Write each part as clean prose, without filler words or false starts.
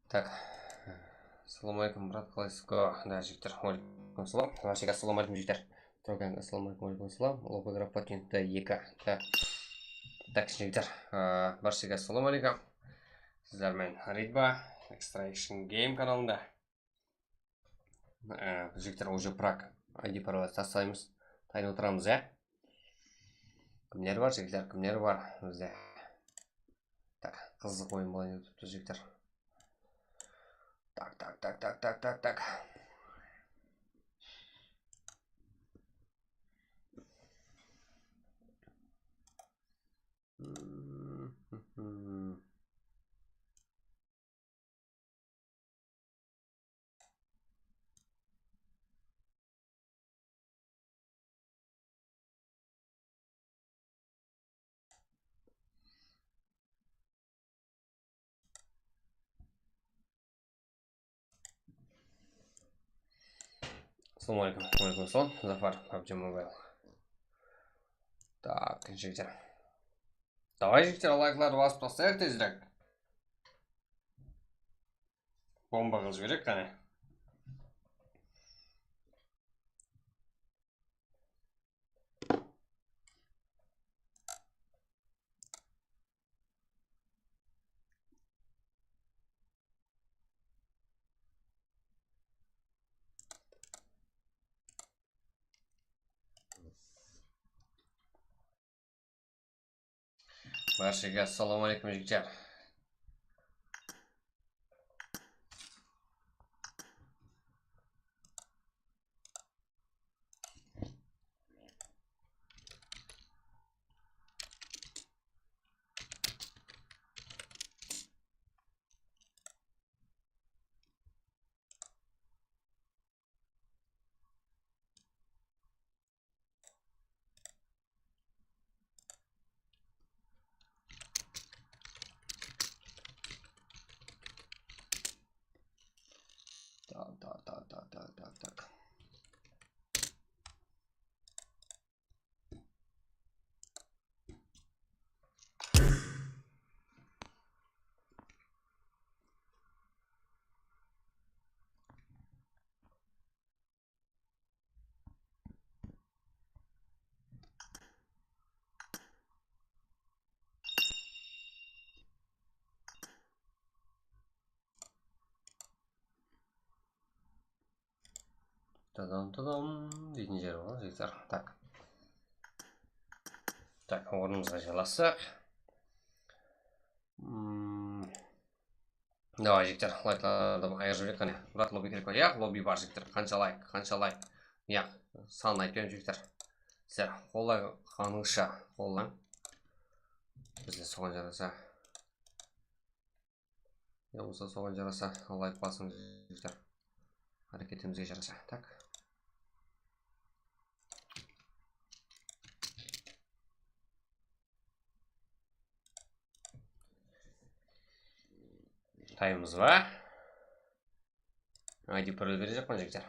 Так. Ассалаумағалейкум, брат, қалайсыз? Да, жігіттер, уағалейкум ассалам. Вашиға ассалаумағалейкум, жігіттер. Тұрған ассалаумағалейкум, уағалейкум ассалам. Лоба игра патентті 2. Так, жігіттер, баршаға ассалаумағалейкум. Сіздермен Ридба, Extraction Game каналында. Жігіттер, уже прак ID пароль тастаймыз. Тайны отырамыз, Кімдер бар, жігіттер, кімдер бар бізде? Так, қызық ойын болайын өтіпті, жігіттер. Так. Ассалаумағалейкум, уағалейкум ассалам. Зафар, PUBG Mobile. Так, жігіттер. Давай, жігіттер, лайкларды басып тастайық тезірек. Бомба қылып жіберек, қане. Баршаға ассалаумағалейкум, жігіттер. Так. Тадам, дейтін жері бар, жігіттер. Так, орнымызға жалассақ. Давай, жігіттер, лайкларды айыр жіберек, қане. Брат, лобби керек па? Лобби бар, жігіттер. Қанша лайк? Санын айтпайым, жігіттер. Сіздер, қолдағаныңызша қолдан. Бізде соған жараса. Болмаса соған жараса, лайк басыңыз, жігіттер. Әрекетімізге жараса. Так. Таймыз ба? ID пароль бере жақпан, жігіттер.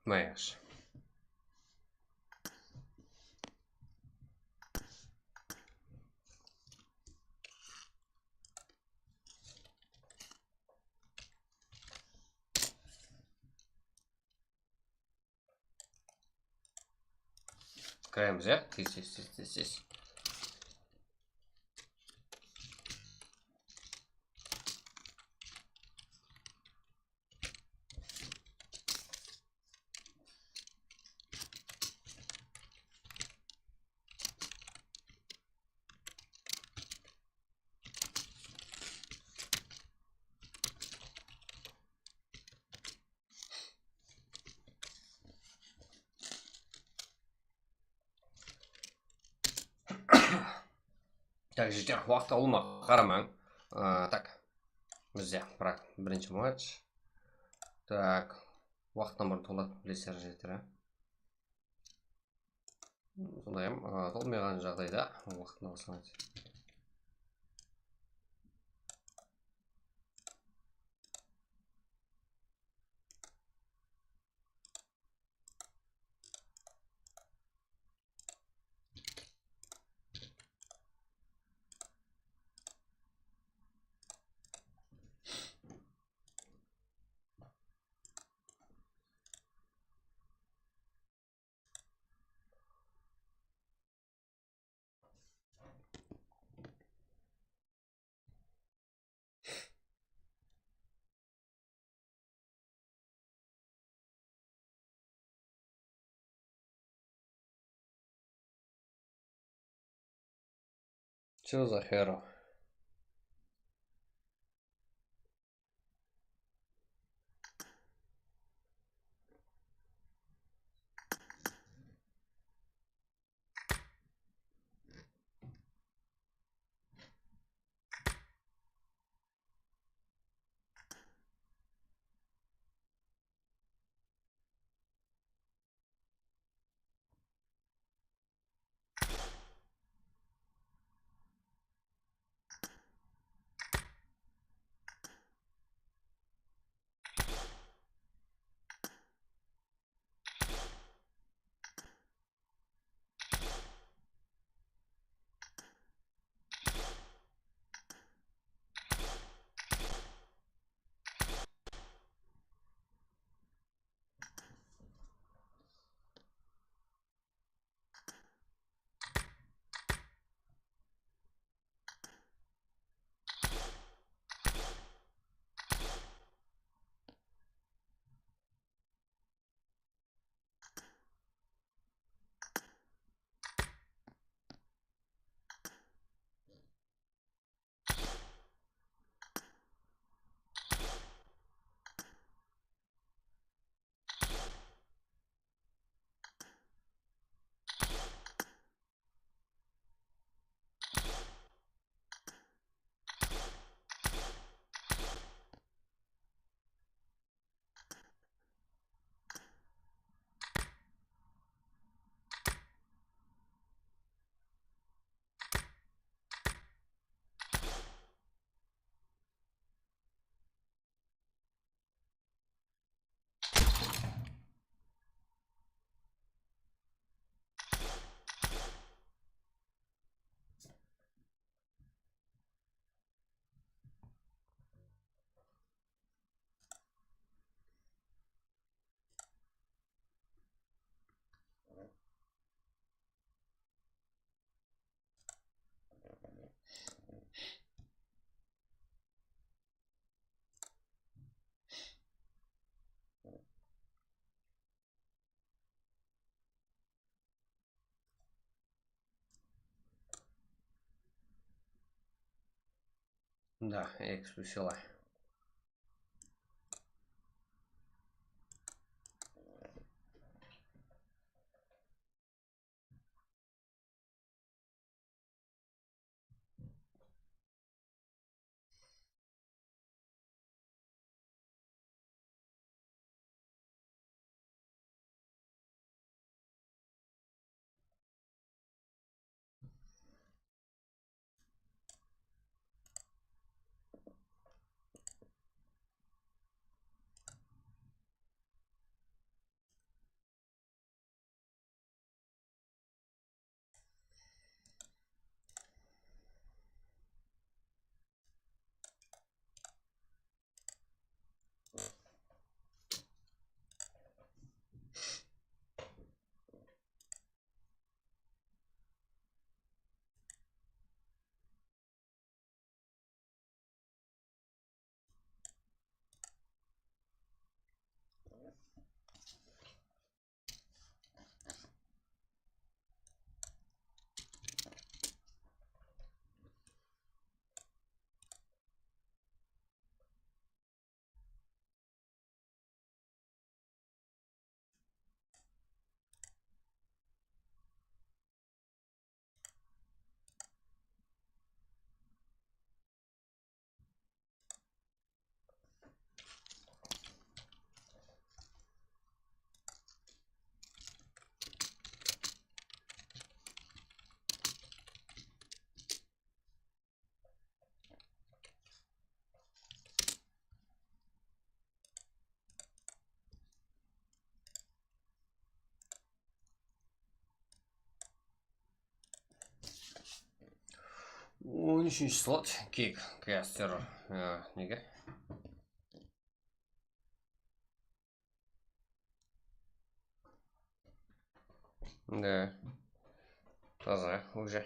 Майаш. Кіреміз, Тез. Так, жігіттер, уақыт алуыма қарамаң. Так, бізде бірінші матч. Так, уақыттан бұрын толады, білесіздер, жігіттер. Сондайым, толмаған жағдайда уақытына басылады. Чё за херу? Да, я их спустила. Он үшінші слот кик кастер неге? Да. Таза уже.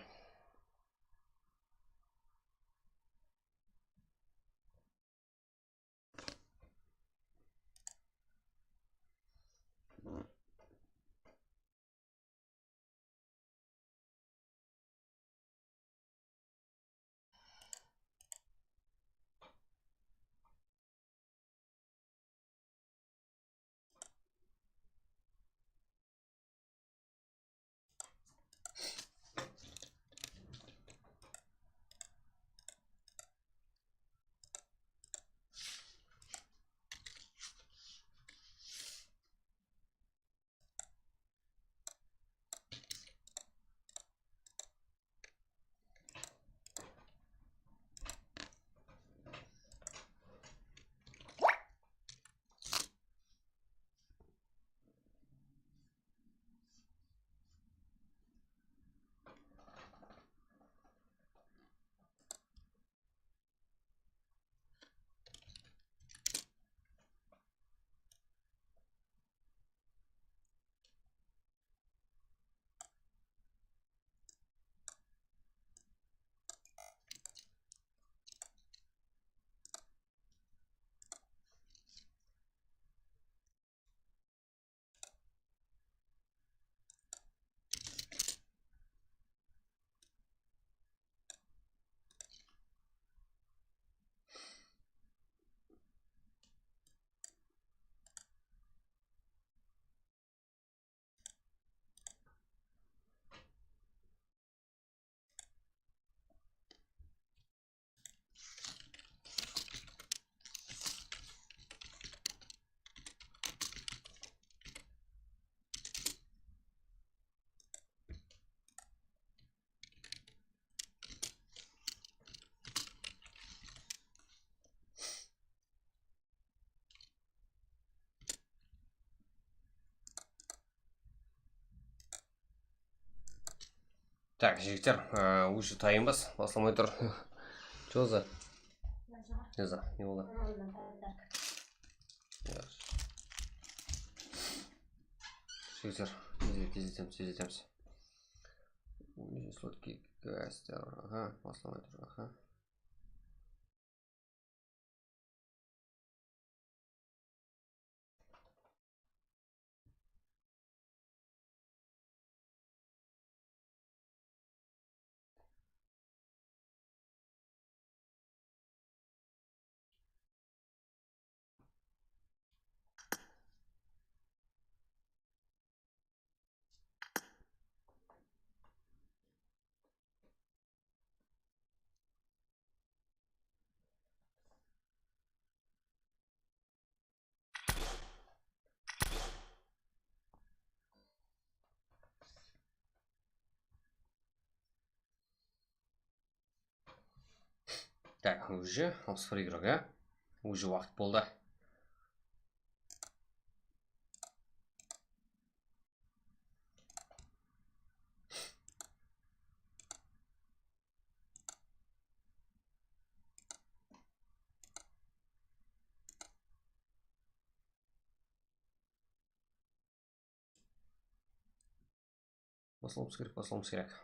Так, жігіттер, уже тайынбыз, басылмай тұр. Че за? Не за, не болды. Жігіттер, тездетеміз. Уже сладкий гастер, ага, басылмай тұр, ага. Так, уже 61 игрок, а? Уже уақыт болды. Басылымыз керек.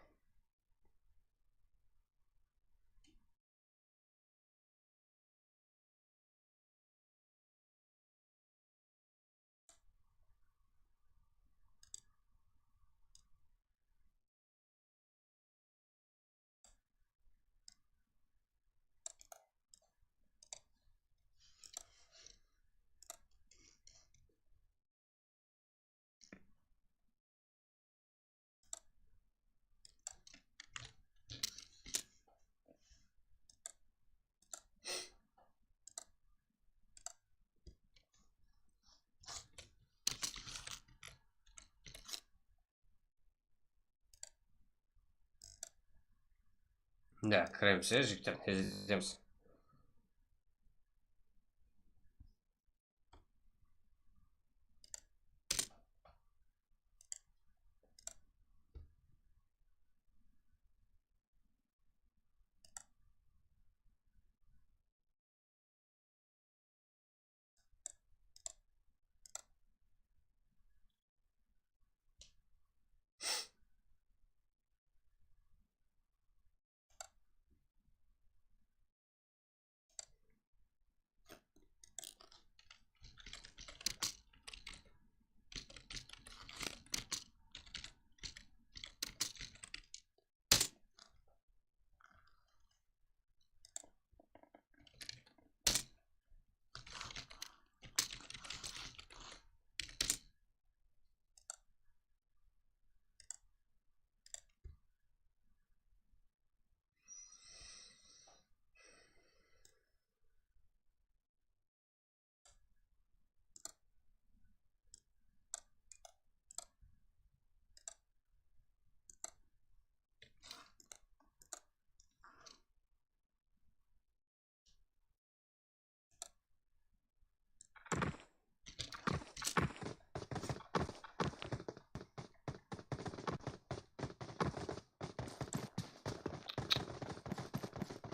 Да, кіреміз, жігіттер, тездетеміз.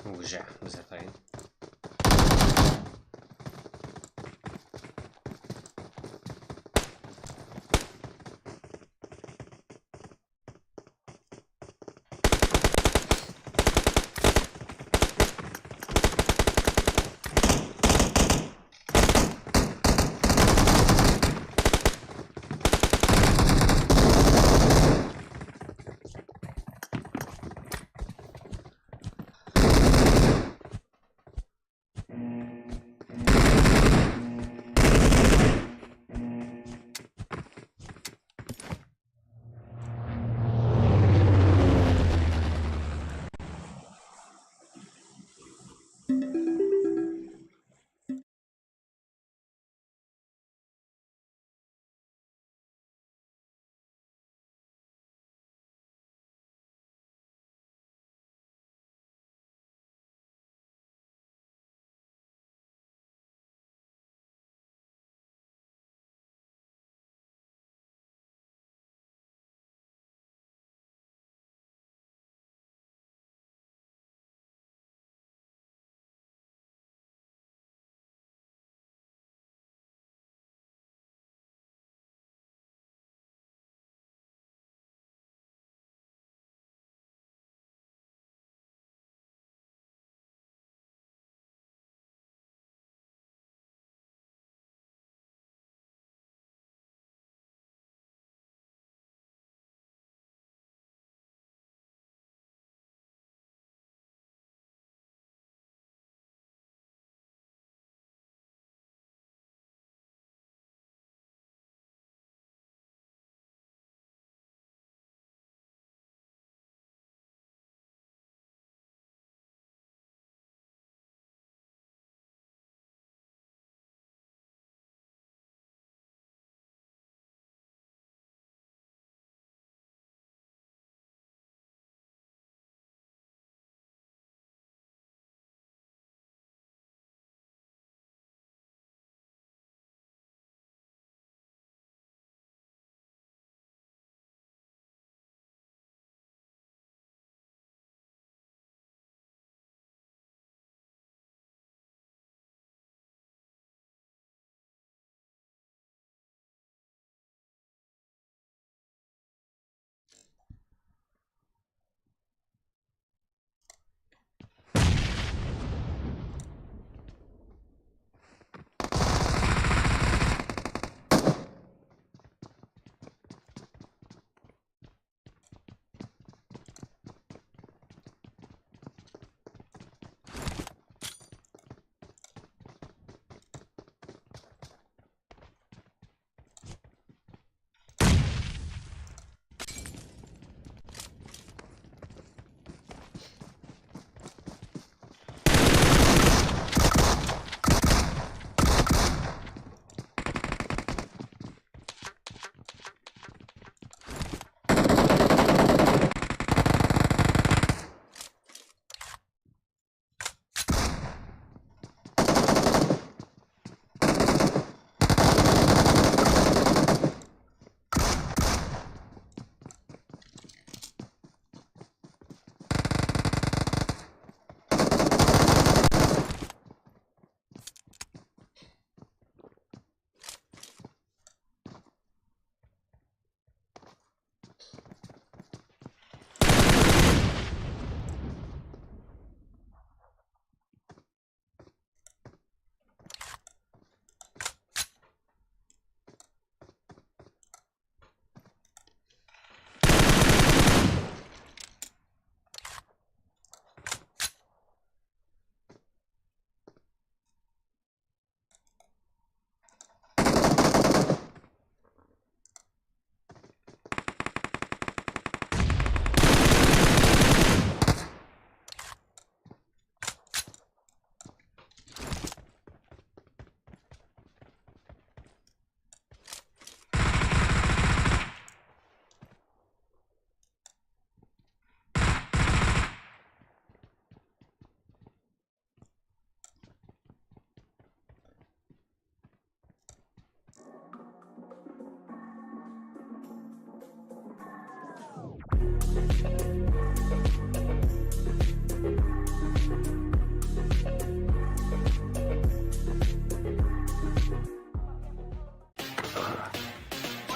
Уже, затайын.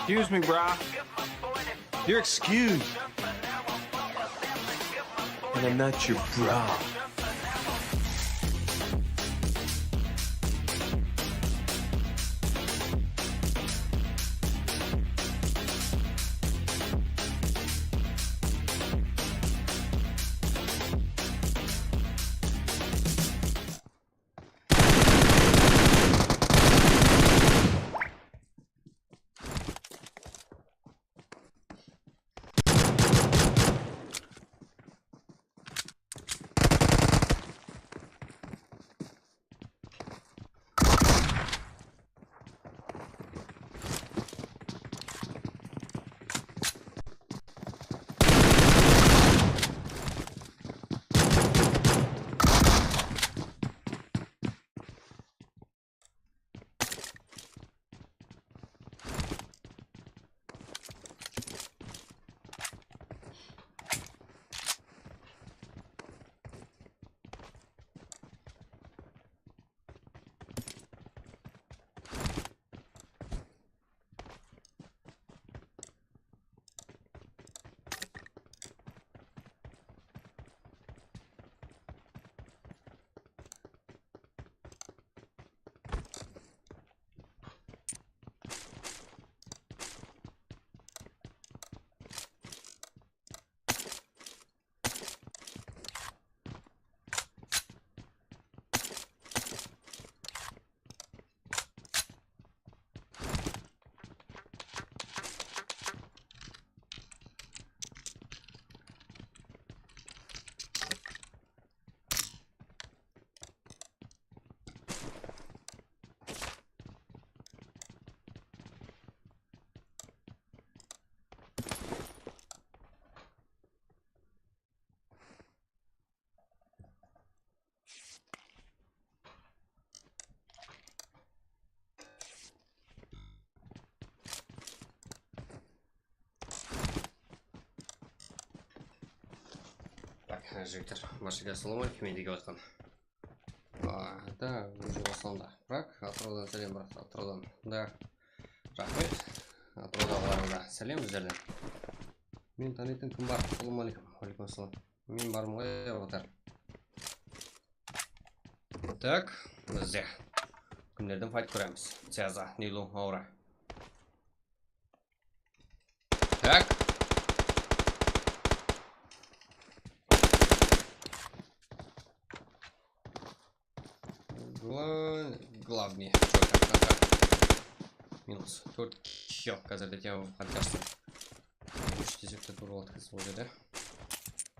Excuse me, brah. You're excused. And I'm not your bra. Жігіттер, баршаға ассалаумағалейкум, мен деге жатқан. Да, уже басылымда. Бірақ, атыраудан сәлем, брат, атыраудан. Да, рахмет. Атыраудағыларыңызға сәлем біздерден. Мен танитын кім бар? Ассалаумағалейкум. Алейкум ассалам. Мен бармын ғой, аватар. Так, бізде күндерден файт көреміз. Цяза, Нилу, Аура. Так. Главный минус. Тут еще казалось, я в контексте. Учтите, кто тут вот да?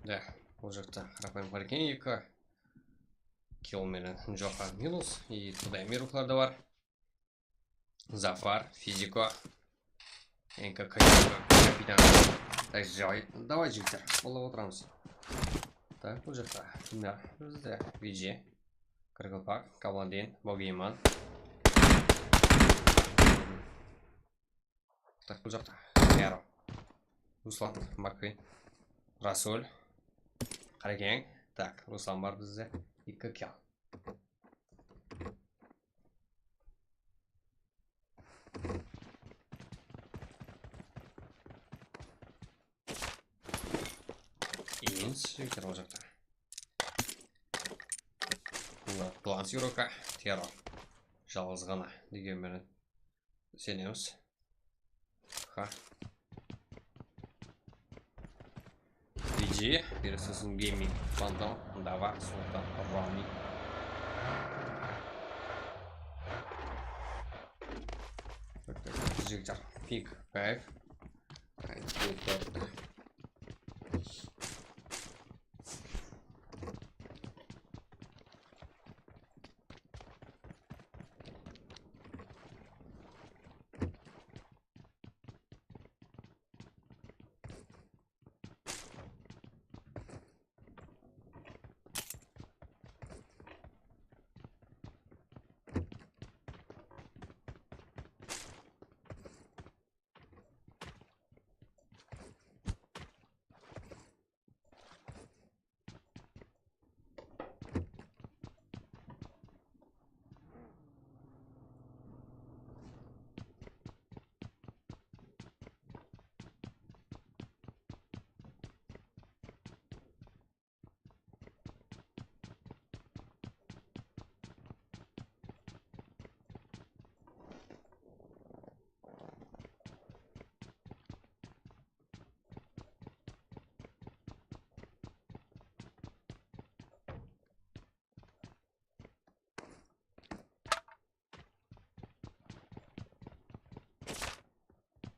Да, уже это рапаем паркинга. Километр Джоха минус и туда миру кладовар. Зафар, физико. Энка капитан. Так, давай, Джиктер, полового транса. Так, уже так. Да, види. Кыргылпак, Кавладин, Богейман. Так, бұл жақта. Яро. Руслан, Маквин. Расул. Қарекең. Так, Руслан бар бізде. Екі кел. Инс, жігіттер бұл жақта. Кланс Юрока, Теро. Жалғыз ғана дегенмен сенеміз. Ха. Види, пересосын гейминг. Фантом, Дава, Султан, Рами. Жігіттер, пик, кайф.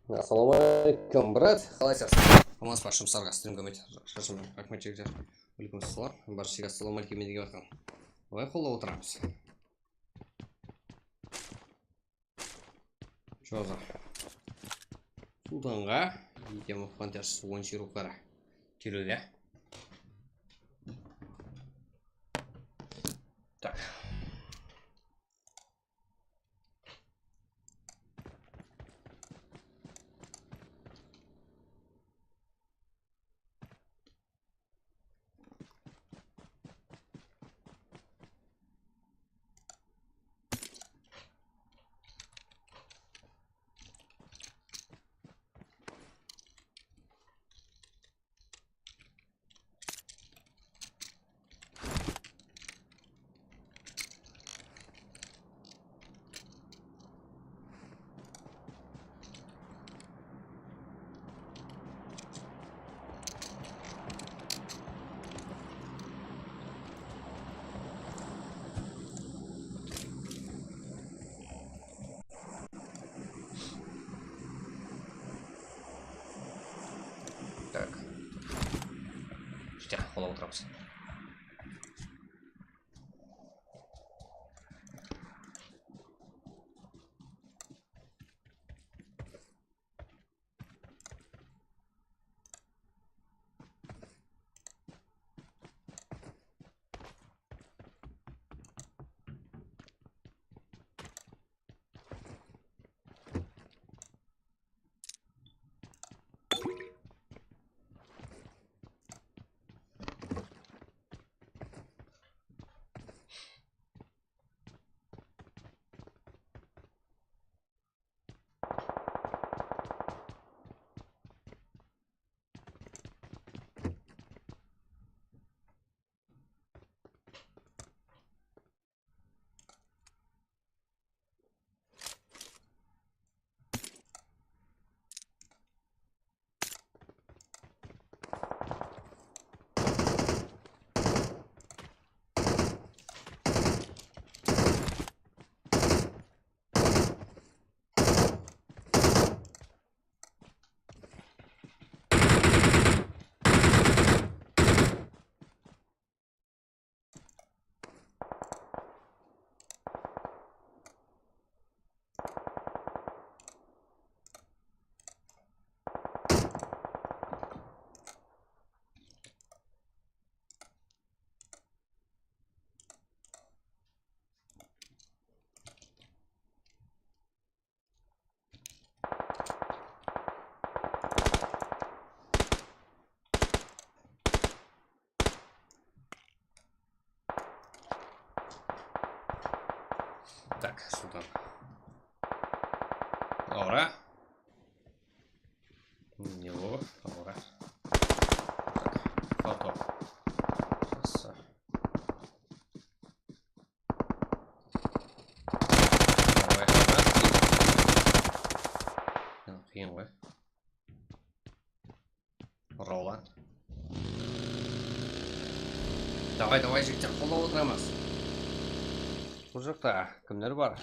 Ассалаумағалейкум, брат. Қалайсыз? Аманс ба, жұмыстарға стрим көмейді. Шашым, рахмет жігіттер. Алейкум ассалам. Баршаға ассалаумағалейкум деген атқан. Олай қолда отырамыз. Жоза. Сұлтанға етемі фантастысы 10 рухлары келуде. Так. Так. Ждя, қолда отырамыз. Так, сюда. Ahora. Него, ahora. Foto. Сейчас. Давай, қиын ғой. Ролан. Давай, жігіттер, қолда отырамыз. Бұл жақта кімдер бар?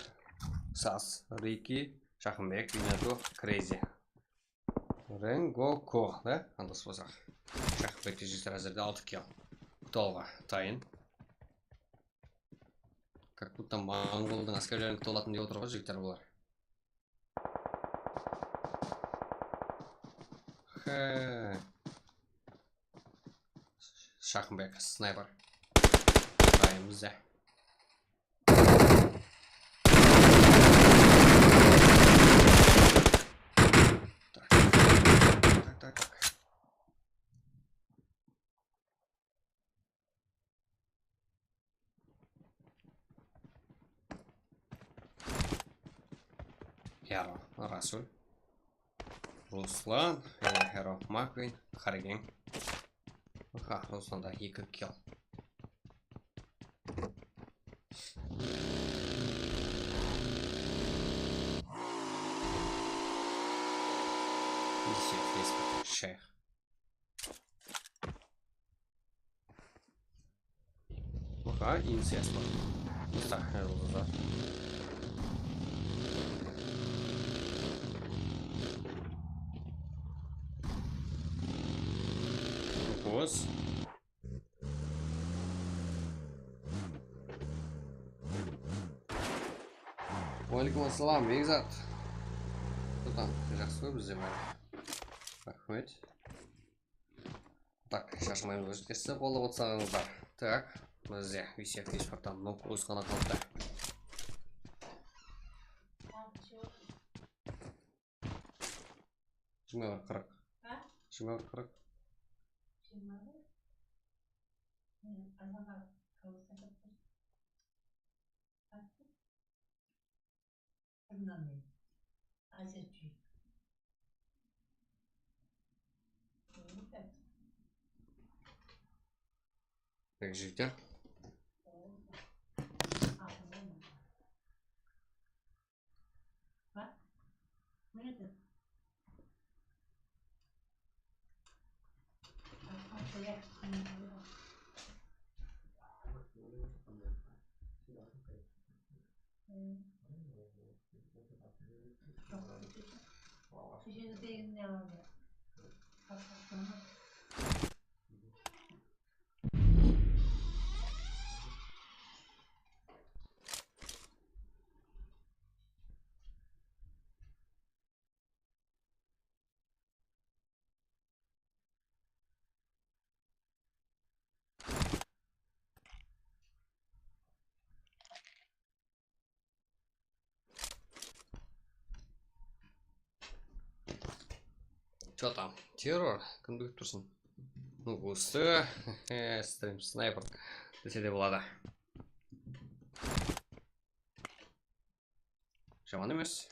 Сас, Рики, Шахымбек, Винату, Крейзи. Ренгоко, да? Андас болсақ. Шахымбекті жігіттер әзірде 6 килл. Құталға тайын. Как будто моңғолдың әскерлерін құталатын деп отырған жігіттер болар. Шахымбек, снайпер. Тайын бізде. Так. Херо, Расул. Руслан, Херо, Маквин, Харген. Русланда 2 килл. Шейх. Интересно. Так, Күніңіз. Уалейкум ассалам, Бекзат. Тұтам, жақсы ғой бізде бәрі. Рахмет. Так, шашмайымыз өзгерсе болып отсаңыздар. Так, бізде висек еспартан нокуыз ғана қалды. Жиырма бір қырық. Жиырма бір қырық. Так, жігіттер. Что там? Террор? Кімді күтіп тұрсың? Ну, осы. Стрим снайпер. Десе де болады. Жаман емес.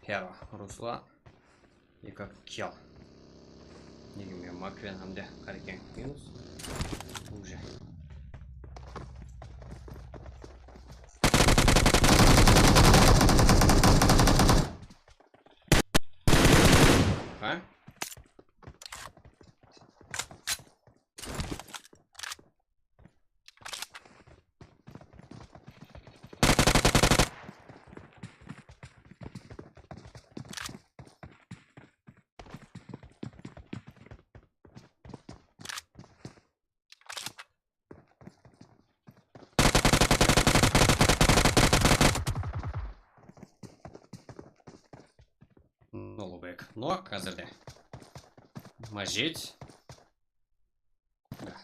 Херо, Руслан. И как кел. Неге мен Маквен hamde қарекен минус. Уже. А? Нолубек. Но қазірде. Мажет. Да.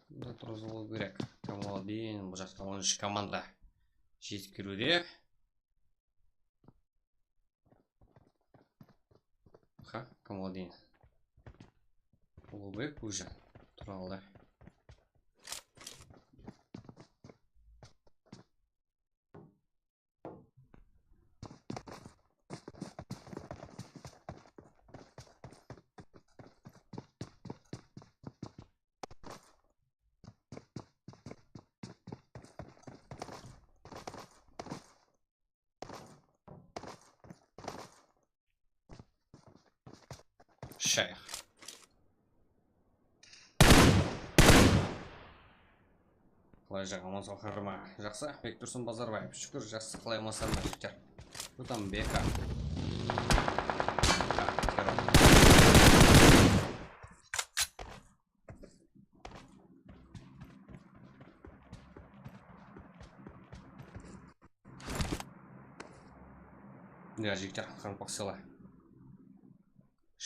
Да, тұрғыз болу керек. Камаладин, бұл жақта 13 команда жетіп келуде. Ха, Камаладин. Нолубек уже тұра алды. Шайх. Қалай жағамыз оқырма. Жақсы, Бектұрсын Базарбаев. Шүкір, жақсы қалай масарма жіктер. Бұтам Бека. Ja, жіктер, қарымпақ села.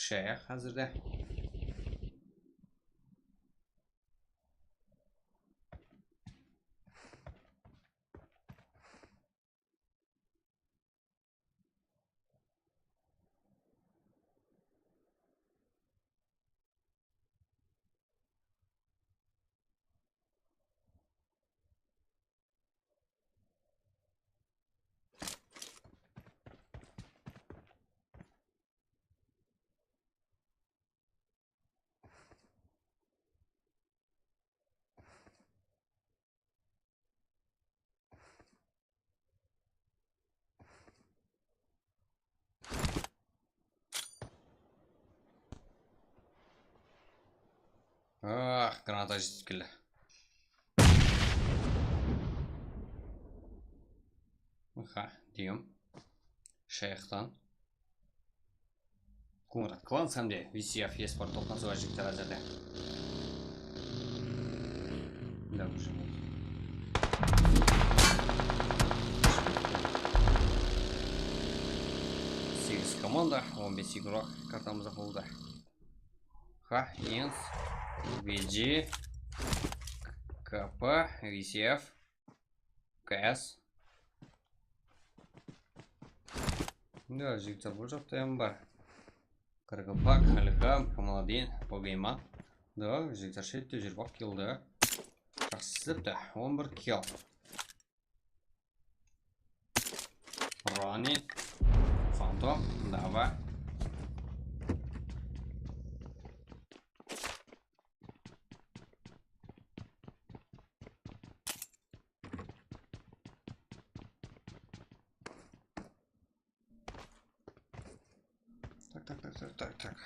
Шайх қазірде. Граната жетіп келді. Дүйім. Шайықтан. Конрад Кланс hamda VCF eSport to'qnashuv jigitlar hozirda. Сегіз команда, 15 игрок картамызда болды. Инс, VG, КП, VCF, КС. Да, жигиттер бұл жақта ham бар. Каргапак, Халихам, Камаладин, Богейман. Да, жигиттер шетте жүр, бақ келді. Жақсыпты, 11 килл. Рони, Фантом, Дава. Так.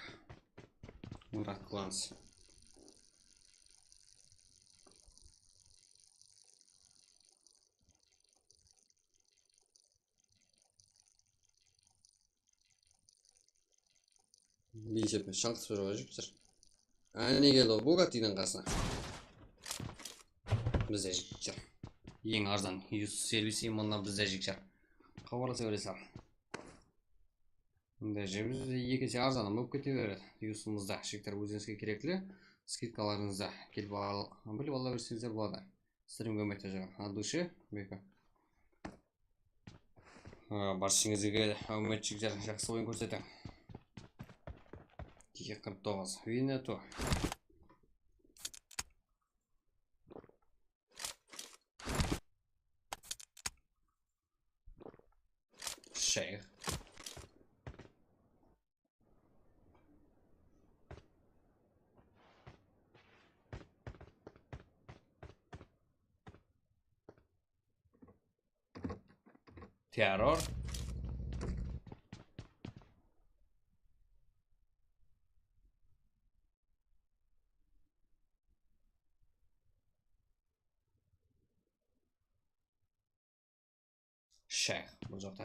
Мурат Кланс. Бейсеппен шаңқы сөруға жігіттер. Әне келді Бугаттидің қасына. Бізде жігіттер. Ең арзан юз сервис иманна бізде жігіттер. Қабарласа көресем. Бізде екесе арзаны мүп кете береді. Юсымызда жігіттер өзіңізге керектілі. Скидкаларыңызда келіп біліп ала берсеңіздер болады. Стримге өмекте жағын. От души. Баршыңызге өмет жігіттер жақсы ойын көрсетің. 49. Винету. Шейх. Террор. Шейх бұл жақта.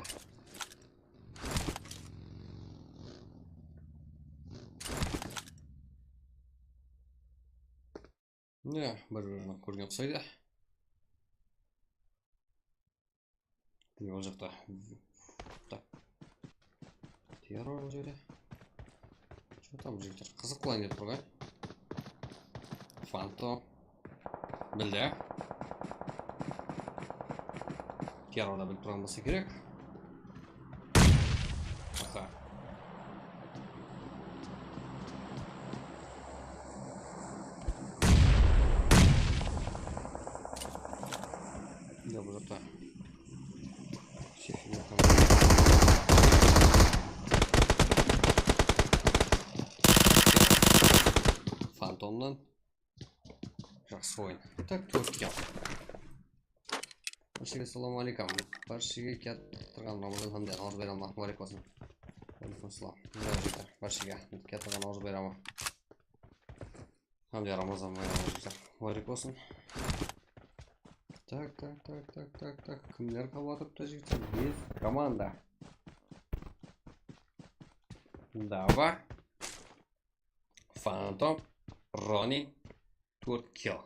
Не, бір-бірін көрген ұқсайды. Бұл жақта. Террор бұл жерде. Что там жігіттер? Қызық қылайын деп тұрған. Фантом. Білді. Террорда біліп тұрған болса керек. Аха. Да, бұл жақта. Фантомнан. Жақсы ойын. Так, 4 килл. Баршыға салам алейкум. Баршыға кеттірған намазын хамде ауыз бере алмақ барек болсын. Алейкум салам. Баршыға кеттірған ауыз бере алмақ. Хамде рамазан барек болсын. Так. Кімдер қабатыпты жігіттер? Без команда. Дава. Фантом. Рони. 4 килл.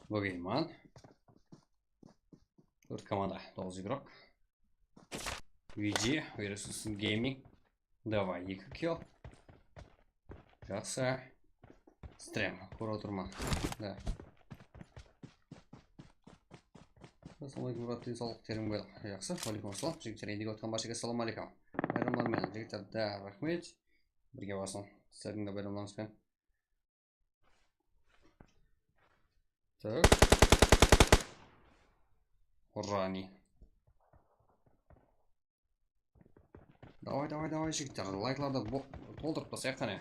Богейман. Төрт команда, 9 игрок. VG versus Gaming. Давай, 2 kill. Жақсы. Стрем, көріп отырмын. Да. Ассалаумағалейкум, брат, денсаулық терің бол. Жақсы, уалейкум ассалам. Жігіттер, ендігі отқан баршаға ассалаумағалейкум. Байрамдармен, жігіттер, да, рахмет. Бірге басын. Сіздердің де байрамдарыңызбен. Так. Рани. Давай, жігіттер, лайкларды толтырып тастайық қане.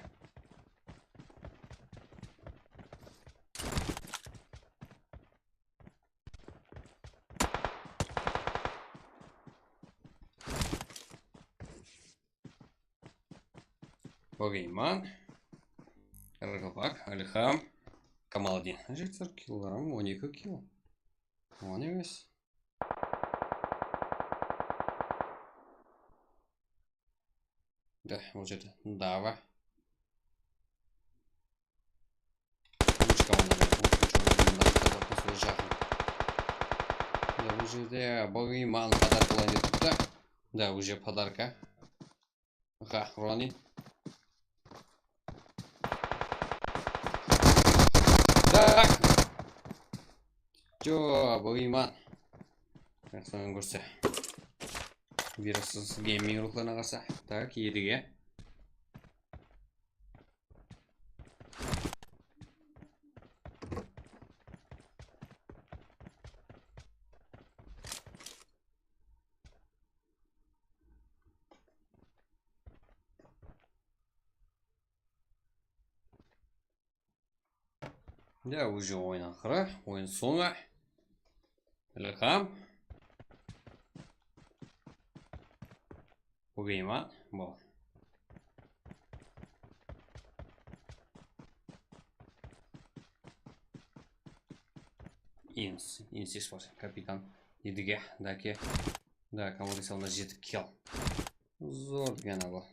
Богейман. Рыгылбак, Алихам. Камалдин. Жігіттер, килларым 12 килл. Он емес. Да, бұл жерде Дава. Үш команда жақын. Да, бұл жерде Богейман подаркалайын етіпті. Да, уже подарка. Ға, Рони. Так. Жо, Богейман. Жақсымен көрсе. Вируссыз гейминг рухларына қарса. Так, едіге. Да, уже ойын ақыры, ойын соңы. Ілхам. Богейман. Бұл. Инсис бар. Капитан. Едіге. Даке. Да, команда салына 7 килл. Зор гена бұл.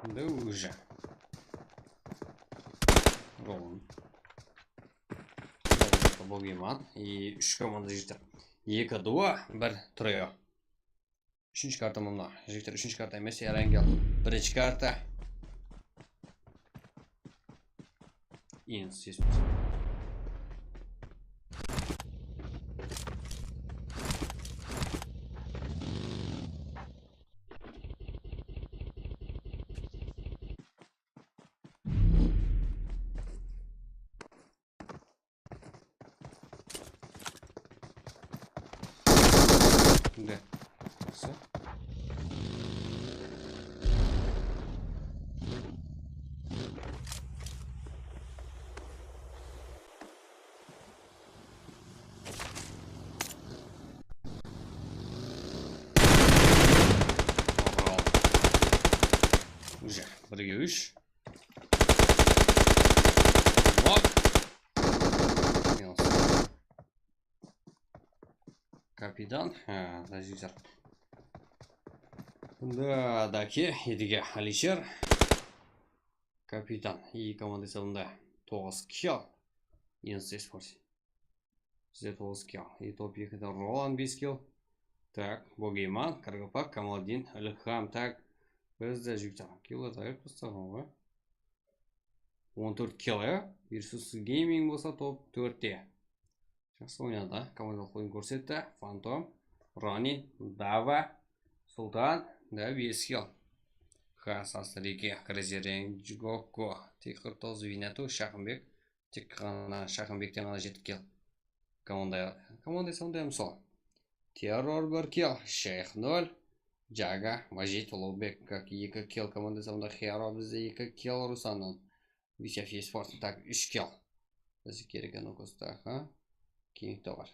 Да уже. Ролан. Богейман. И 3 команда жігіттер. 2-2, 1 трио. 3-ші карта мұнда. Жігіттер, 3-ші карта емес, Ярангел. 1-ші карта. Инс, естіміз. Да. Жақсы. Уже 1-3. Капитан. Да, жігіттер. Да, Даке, едіге Алишер. Капитан. И команда салында 9 килл. Инсис форси. Сізде 9 килл. И топ 2-де Ролан 5 килл. Так, Богейман, Каргапак, Камалдин, Ілхам. Так, бізде жігіттер. Киллер тайып бастаған ғой. 14 килл, Versus Gaming болса топ 4-те. Жақсы ойнады, командалық ойын көрсетті. Фантом, Рони, Дава, Султан, да, 5 килл. Хас, Астареке, Крезерен, Джгоко, Текіртоз, Винату, Шахымбек. Тек ғана Шахымбектен ғана 7 килл. Команда сондай мысал. Террор 1 килл, Шейх 0, Джага, Мажит, Улубек, как 2 килл. Команда сонда Херо бізде 2 килл, Русаннан. Висяфи спорт, так, 3 килл. Бізде керекен оқыста, ха? Кейінгі бар.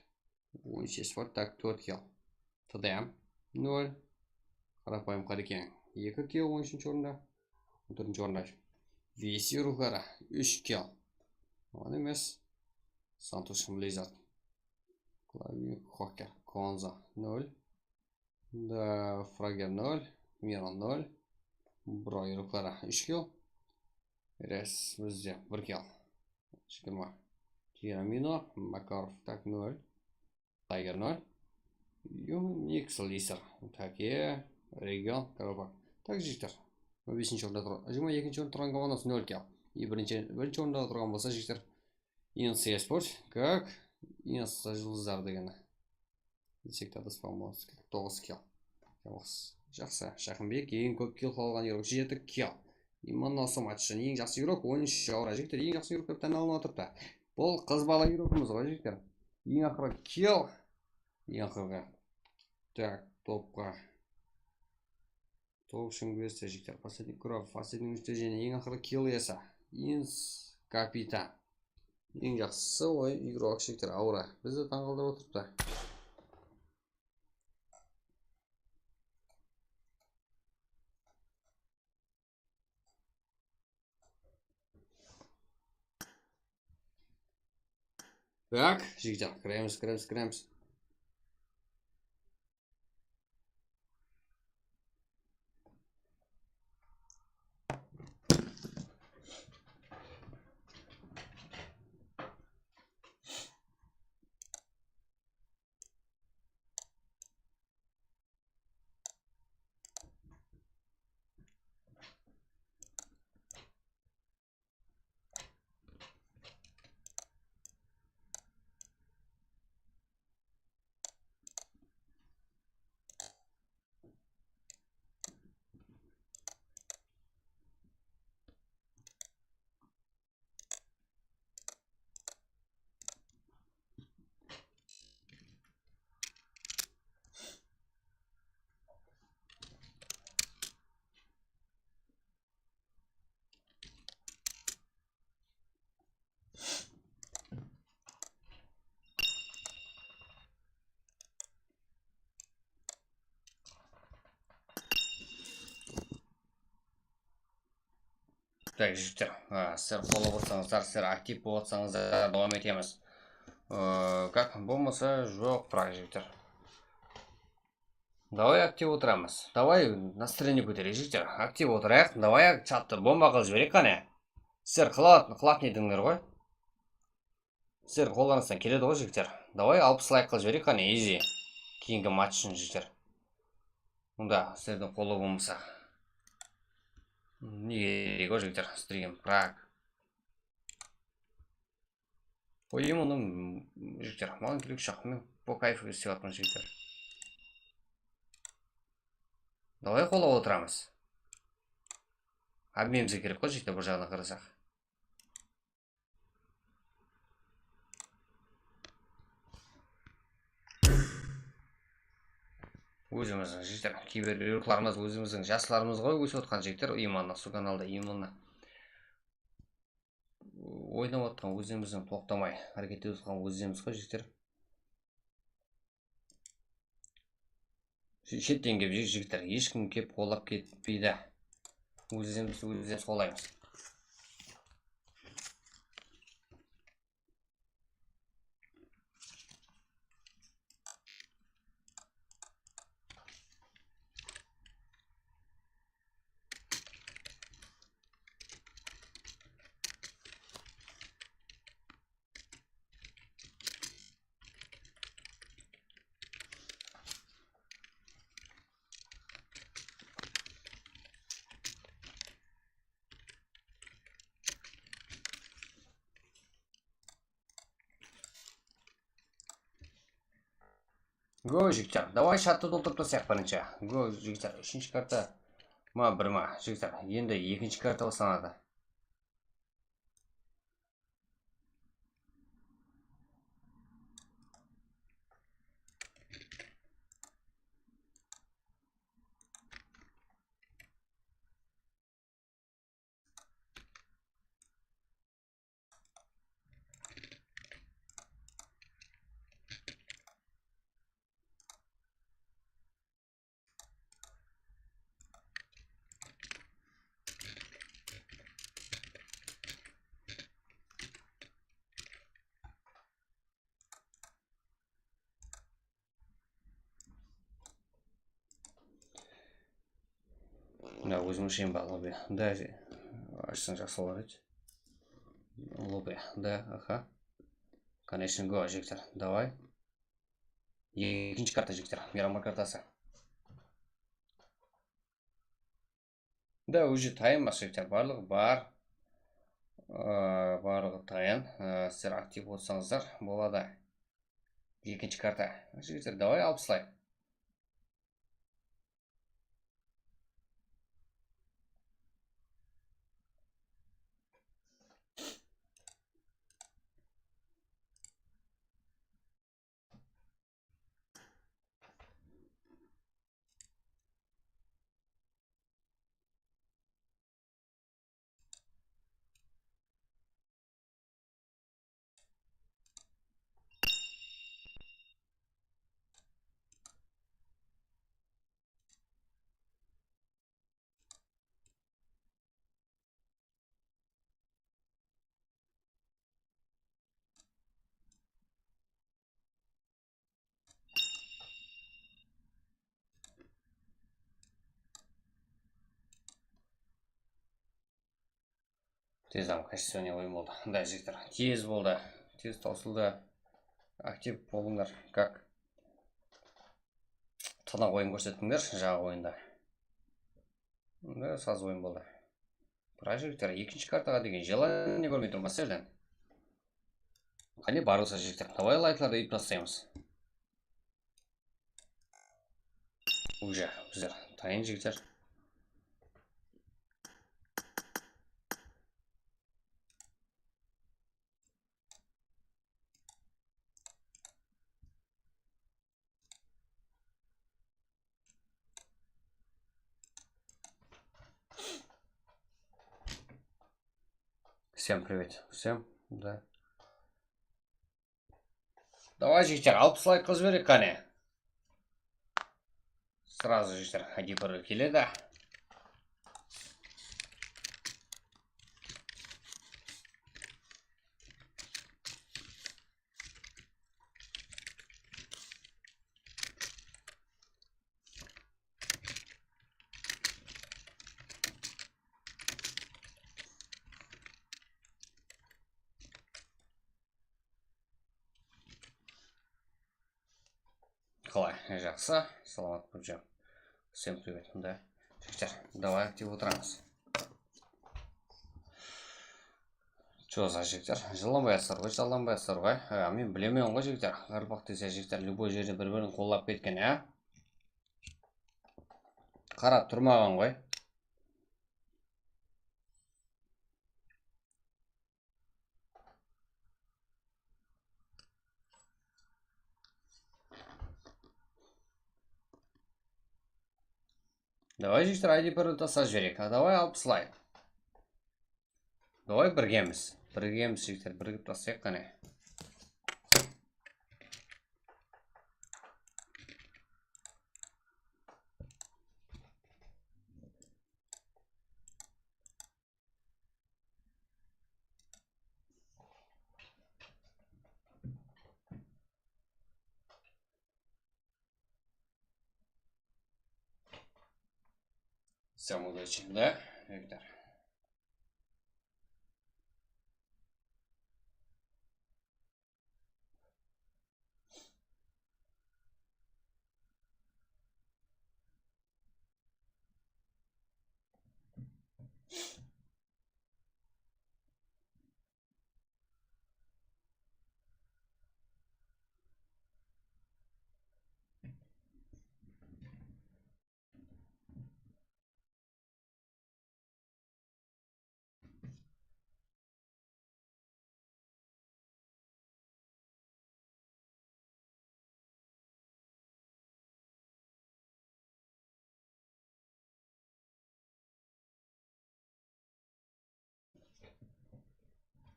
13 спорт, так, 4 килл. ТДМ 0. Қарапайым қарекен. 2 kill 13-ші орында. 14-ші орында. Весерухара 3 kill. Оған емес. Сантушин Blizzard. Клавин Хокер. Конза 0. Да, Фрагер 0. Мирон 0. Бройрухара 3 kill. Рес бізде 1 kill. 20. Тирамино. Макаров так 0. Тайгер 0. Юникс Лисер. Таке. Регион. Коробак. Так жігіттер. 5-ші орында тұр. 22-ші орында тұрған командасы 0 kill. И бірінші орында тұрған болса жігіттер. Инс Спорт. Как? Инс жұлдыздар дегені. Десек те адаспаған боламыз. 9 kill. Жақсы. Шахынбек ең көп kill қалған игрок 7 kill. Иман осы матчын ең жақсы игрок 13 ауыра жігіттер. Ең жақсы игрок деп танылып отырды. Бұл қыз бала игрокымыз ғой жігіттер. Ең ақыры kill. Ең ақырғы. Так, топқа. Топ үшін күресте жігіттер. Последний кровь, последний уничтожение. Ең ақыры kill есі. Инс капитан. Ең жақсысы ой игрок жігіттер ауыра. Бізді таңғалдырып отырыпты. Так, жігіттер, кіреміз. Так, жігіттер, сіздер қолы болсаңыздар, сіздер актив болсаңыздар, давам етеміз. Как болмаса жоқ бірақ жігіттер. Давай актив отырамыз. Давай настроение көтерейік жігіттер. Актив отырайық. Давай чатты бомба қылып жіберейік қане. Сіздер қылатын едіңдер ғой. Сіздер қолдарыңыздан келеді ғой жігіттер. Давай 60 лайк қылып жіберейік қане, easy. Кейінгі матч үшін жігіттер. Мұнда сіздердің қолы болмаса. Не керек ғой жігіттер, стрим, бірақ. Ойым оның жігіттер, маған керек шақ, мен по кайфы істеп жатырмын жігіттер. Давай қола отырамыз. Обменімізге керек қой жігіттер, бұл жағына қарасақ. Өзіміздің жігіттер, кейбір үйіркларымыз өзіміздің жасыларымыз ғой өсіп отқан жігіттер, иманна, сол каналда иманна. Ойнап отқан өзіміздің тоқтамай, әрекет етіп отқан өзіміз ғой жігіттер. Шеттен кеп жігіттер, ешкім кеп қолап кетпейді. Өзіміз қолаймыз. Го, жігіттер, давай шатты толтырып тастайық бірінші. Го, жігіттер, үшінші карта ма, бір ма, жігіттер, енді екінші карта басталады. мына өзімше ба лобби. Да, ашсаң жақсы болар еді. Лобби, да, аха. Конечно, го, жігіттер. Давай. Екінші карта, жігіттер. Мирамар картасы. Да, уже тайм бар, жігіттер. Барлығы бар. Барлығы тайын. Сіздер актив болсаңыздар болады. Екінші карта. Жігіттер, давай алып слайд. Тез дамы качествоне ойын болды. Да, жігіттер. Тез болды. Тез таусылды. Актив болыңдар. Как? Тынық ойын көрсеттіңдер жағы ойында. Да, саз ойын болды. Бұра жігіттер, екінші картаға деген желание көрмей тұрмас жерден. Қане барылса жігіттер. Давай лайкларды еп тастаймыз. Уже, біздер. Тайын жігіттер. Всем привет. Всем, да. Давай, жігіттер, 60 лайк қыз берек қане. Сразу жігіттер, Адипоры келеді. Қалай, жақсы, саламат болып жүрмін. Всем привет, да. Жігіттер, давай актив отырамыз. Чо за жігіттер? Жаланбайсыздар ғой, жаланбайсыздар ғой. Мен білемін ғой жігіттер. Қарпақ десе жігіттер любой жерде бір-бірін қолдап кеткен, ә? Қарап тұрмаған ғой. Давай жігіттер, Адипоры тасқа жіберейік. Давай алып слайд. Давай біргеміз. Біргеміз жігіттер, біргіп тастайық қане. Всем удачи, да, Виктор?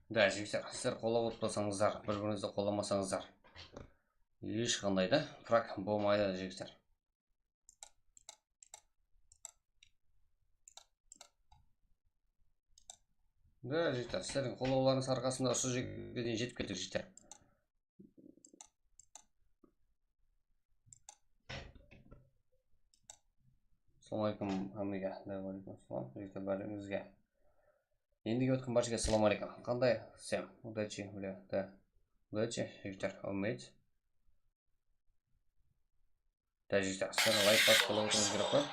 Да, жігіттер, сіздер қолап отпасаңыздар, бір-біріңізді қоламасаңыздар, ешқандай да фраг болмайды жігіттер. Да, жігіттер, сіздердің қолауларыңыз арқасында осы жерге дейін жетіп келдік жігіттер. Assalomualaikum hammaga. Alaykum assalom. Jigitlar barchangizga. Endigi o'tgan barchaga assalomu alaykum. Qanday sen? Удачи, бля, да. Удачи, jigitlar. Umid. Da jigitlar, sizlar like bosib qo'yishingiz kerak-ku.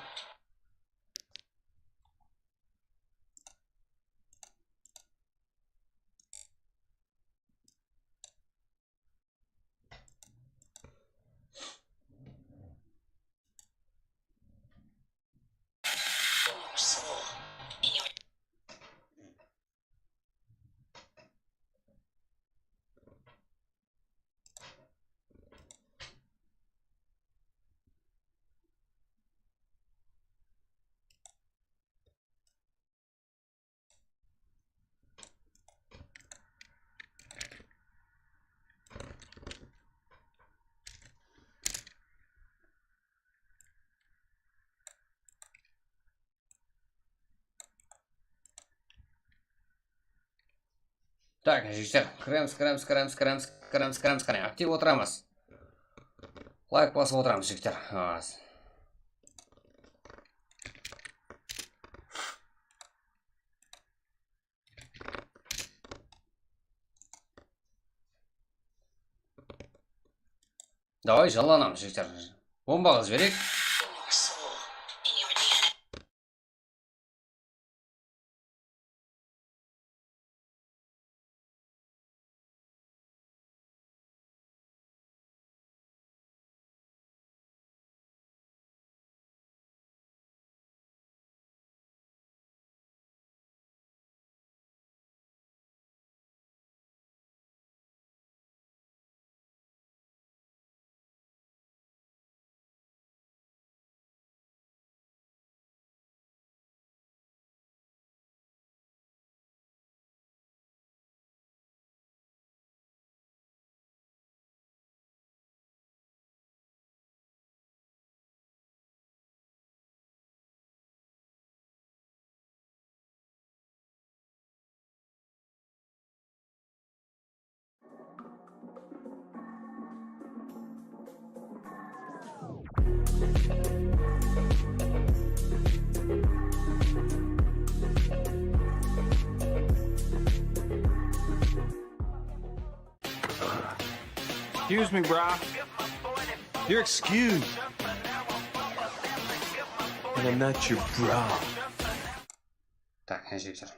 Так, jigitlar, qani. Aktiv o'tiramiz. Like bosib o'tiramiz, jigitlar. Давай жалланamiz, jigitlar. Bomba qilib beraylik. Excuse me, brah. You're excused. And I'm not your bra. Так, jigitlar.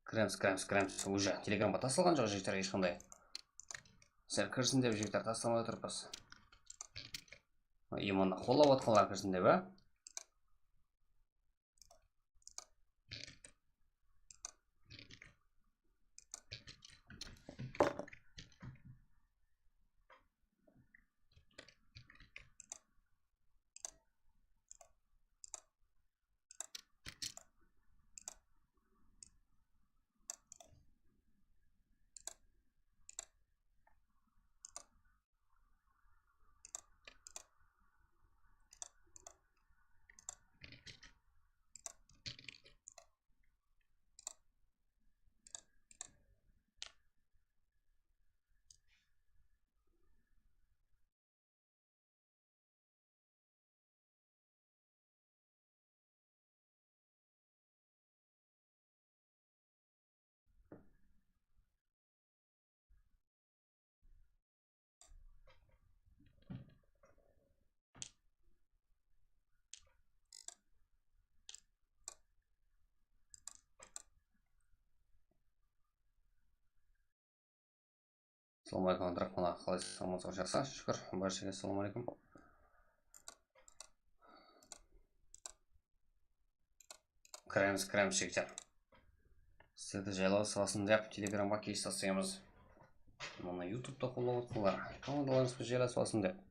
Kiramsiz. Уже Telegramga tashlagan joq jigitlar hech qanday. Sizlar kirsin deb jigitlar taslamay o'tiribmiz. Imonni qo'llayotganlar kirsin deb, a? Assalomu alaykum, rahmatulloh. Xo'sh, salomat bo'lasiz. Shukr. Barchaga assalomu alaykum. Kiramiz, jigitlar. Sizlarga joylab olsin deb Telegramga kelish taslaymiz. Mana YouTube'da qo'llayotganlar. Kanallarimizni joylab olsin deb.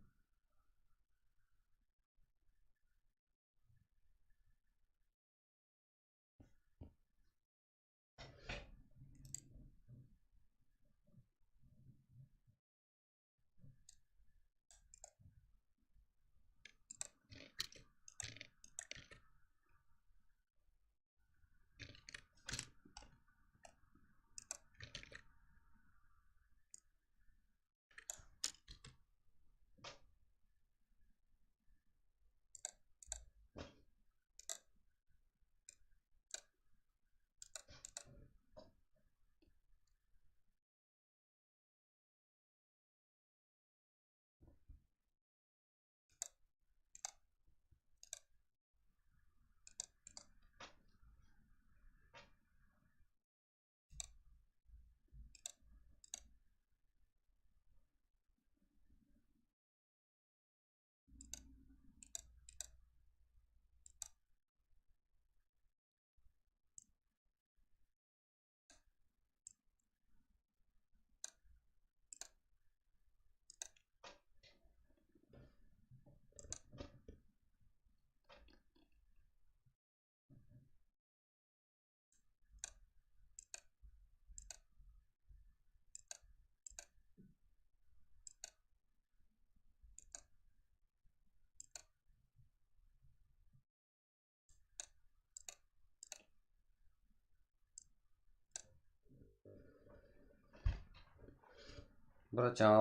Брат, жаңа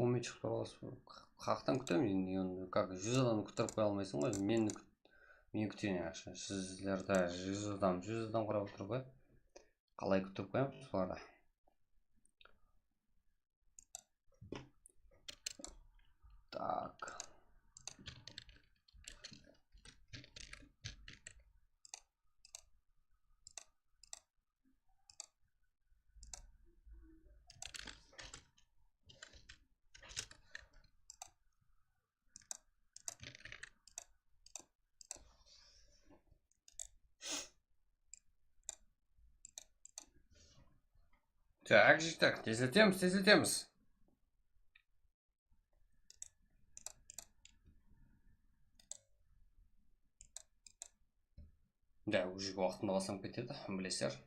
10 шығып тұрғалы қақтан күтемін енді, как 100 адамды күттіріп қоя алмайсың ғой. Мені күтейін ақша. Сіздерді 100 адам құрап отырып қой. Қалай күтіріп қоямын соларда? Так. Так, жігіттер, тездетеміз. Да, уже уақытында басам кетеді, білесіздер.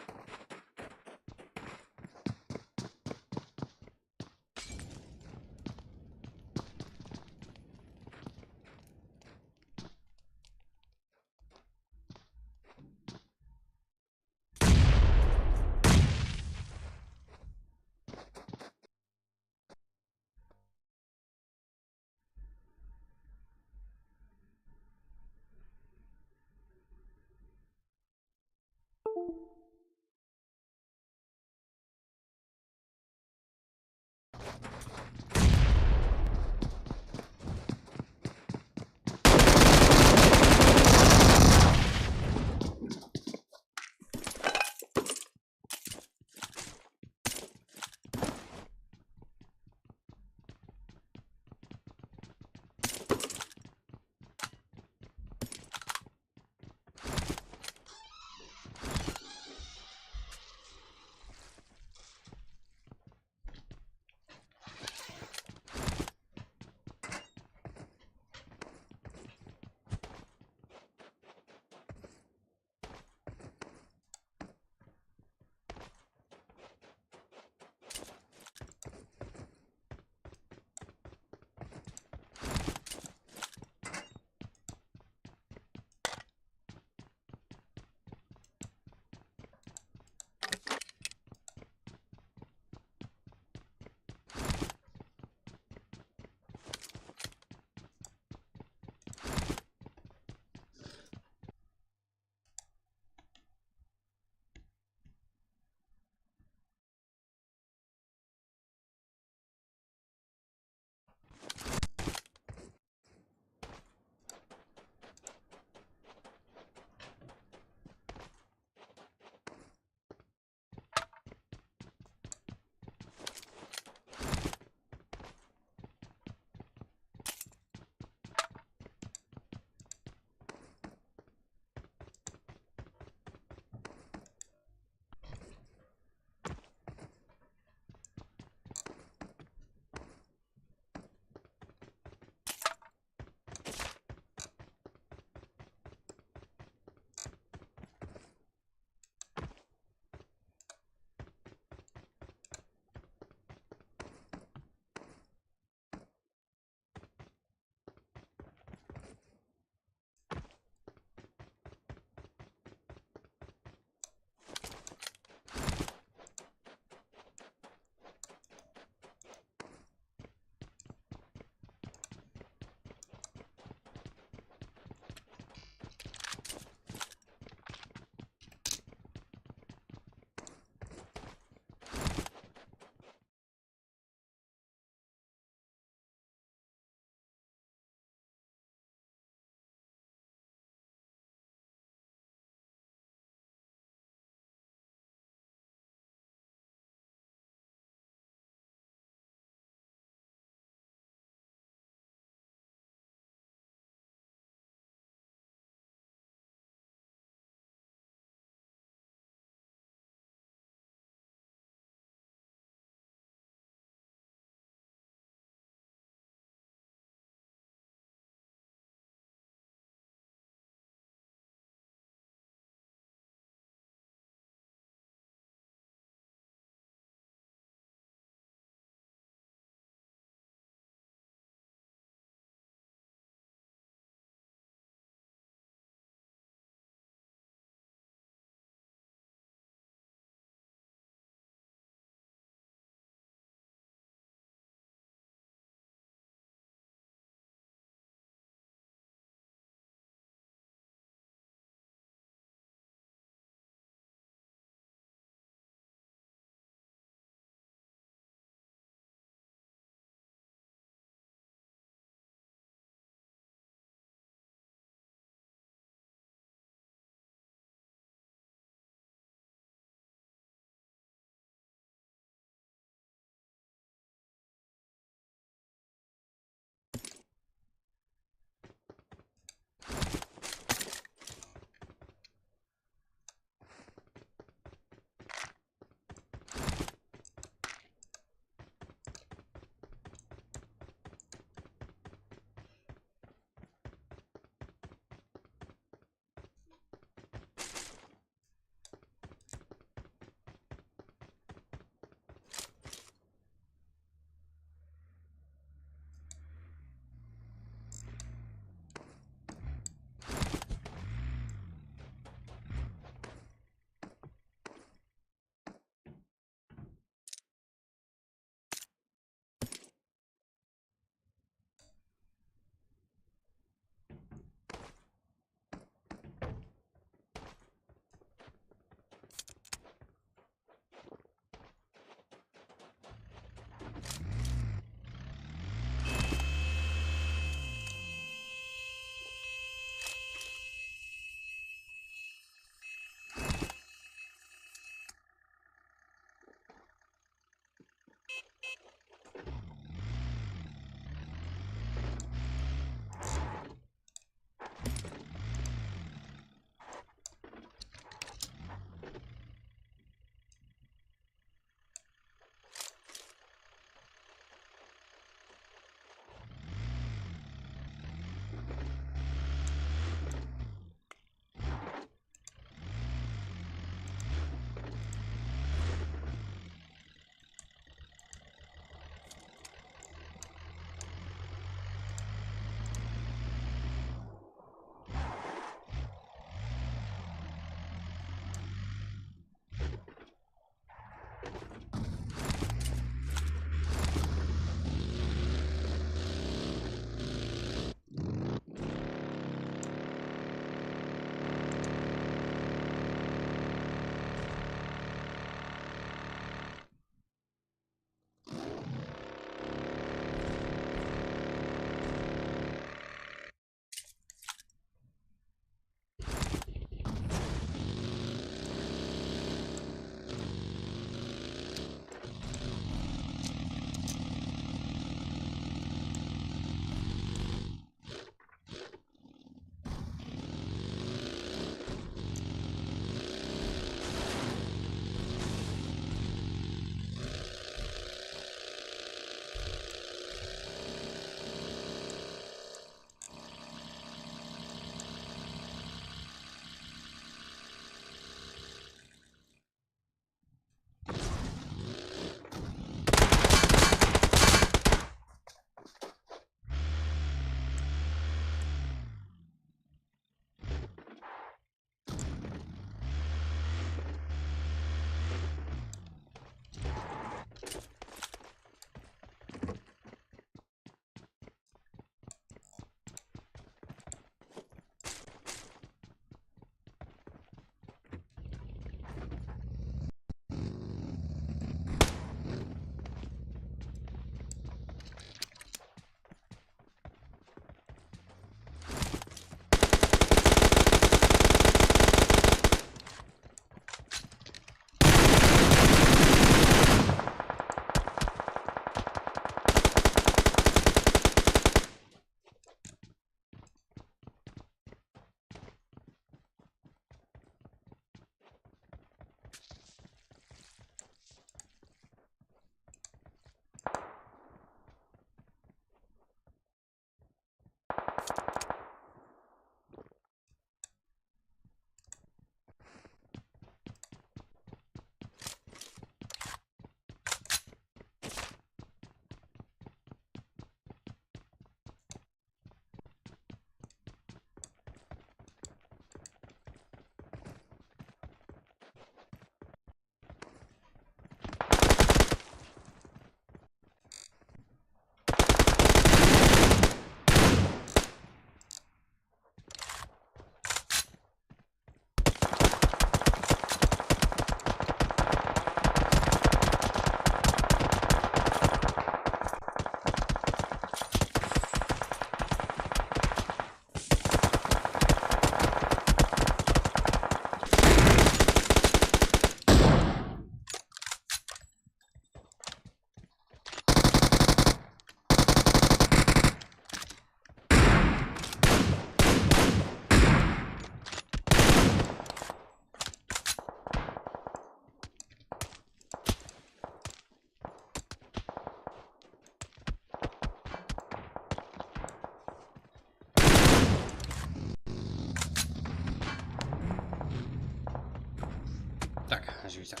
жігіттер.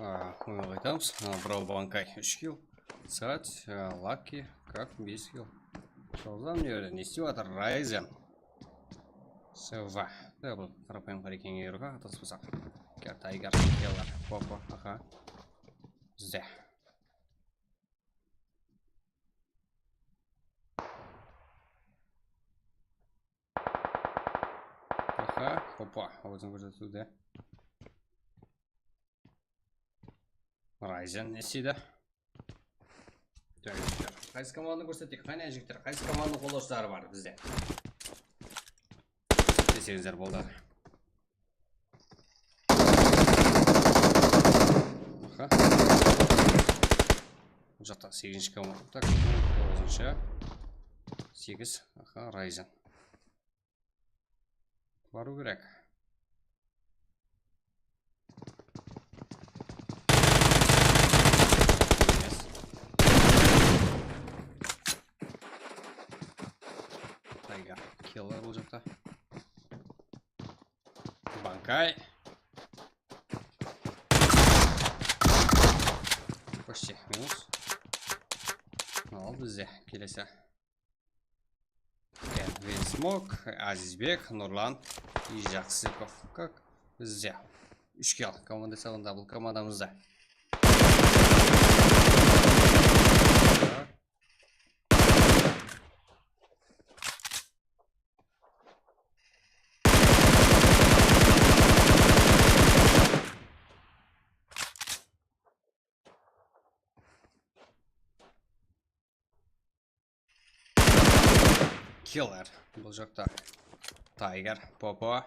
Ойынға қайтамыз. Брау Банкай 3 килл. Саат, Лаки, как 5 килл. Жолдан не істеп жатыр? Райзен. Сова. Да, бұл қарапайым қарекең еруға атаспасақ. Тайгар, келлар, попо, аха. Бізде. Аха, попо, өзің көрсетуде. Райзен не істейді? Жігіттер, қайсы команданы көрсеттік? Қане жігіттер, қайсы команданы қолдаушылары бар бізде? Десеңіздер болды. Аха. Бұл жақта 8-ші команда. Так, 9-шы. 8. Аха, Райзен. Бару керек. Тайгар. Келлар бұл жақта. Банкай. Почти минус. Ал бізде келесі. Венсмок, Азизбек, Нурлан и Жақсыков. Как бізде 3 килл. Команда сауында бұл командамызда. Келлар. Бұл жақта Тайгар, Попо.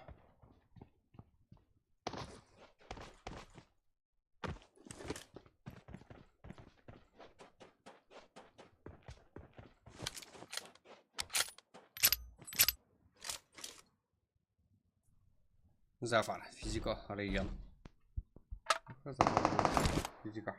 Зафар, физико, регион. Физико.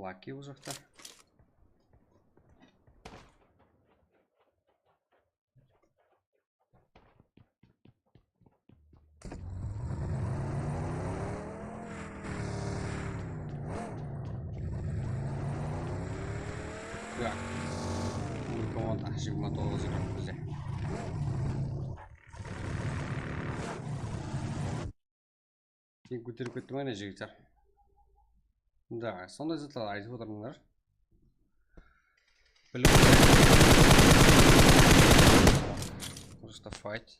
Лаки бұл жақта. Так. Бұл команда 29 екен бізде. Кейін көтеріп кетті ме не жігіттер? Да, сондай заттар айтып отырмыңдар. Просто файт.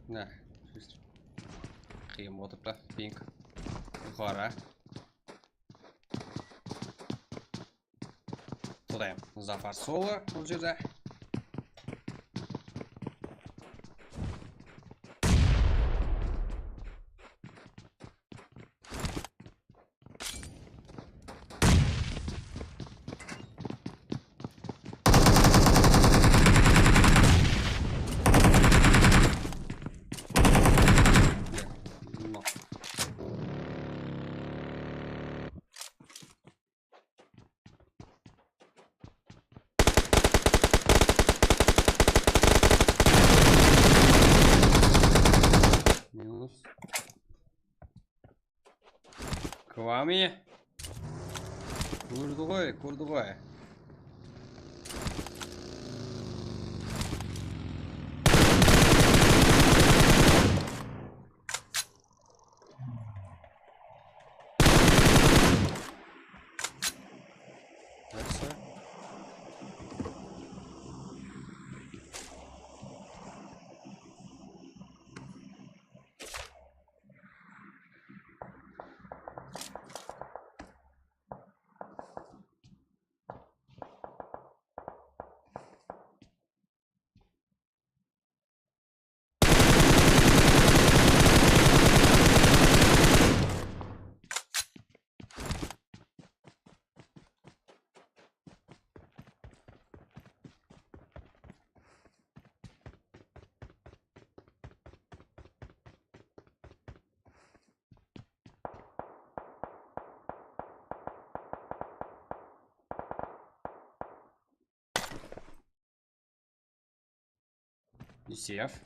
Да, қиын болып та, пинг. Қара. Құдайым, Зафар солы бұл жерде. Квами. Көрді ғой. UCF.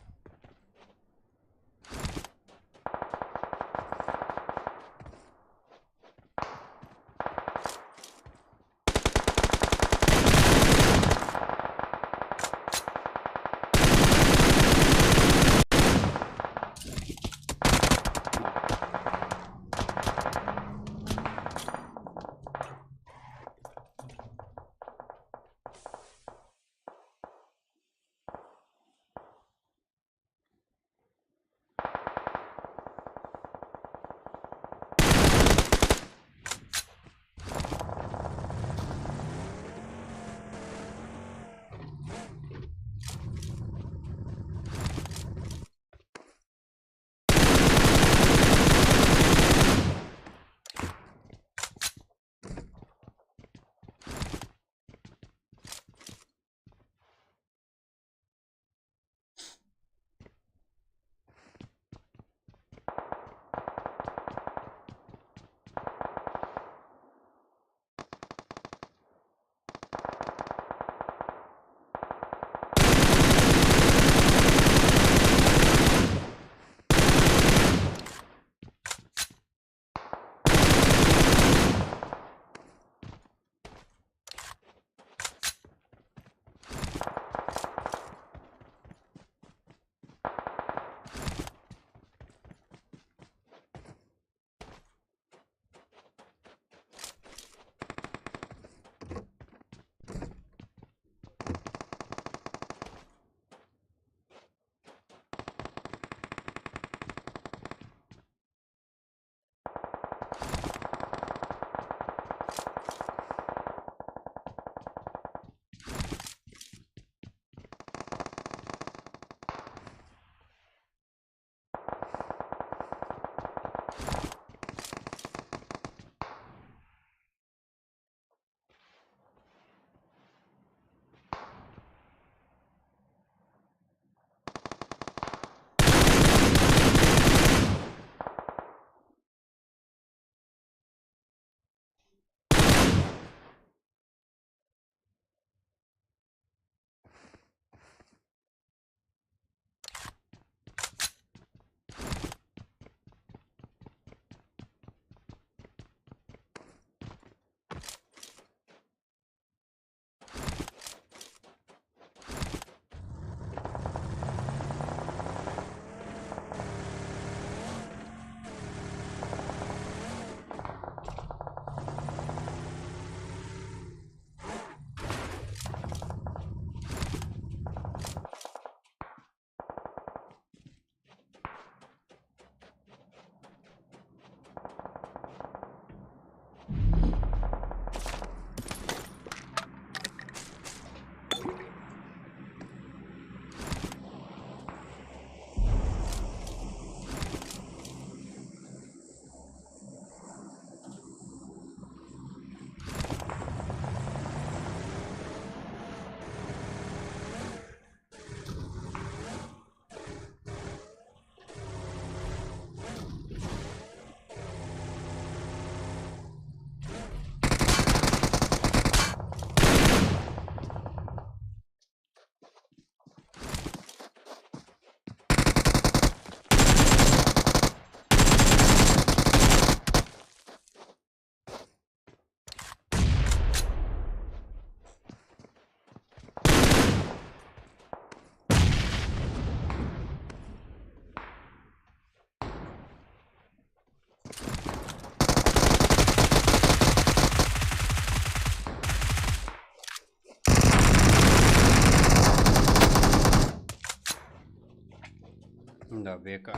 Да, века.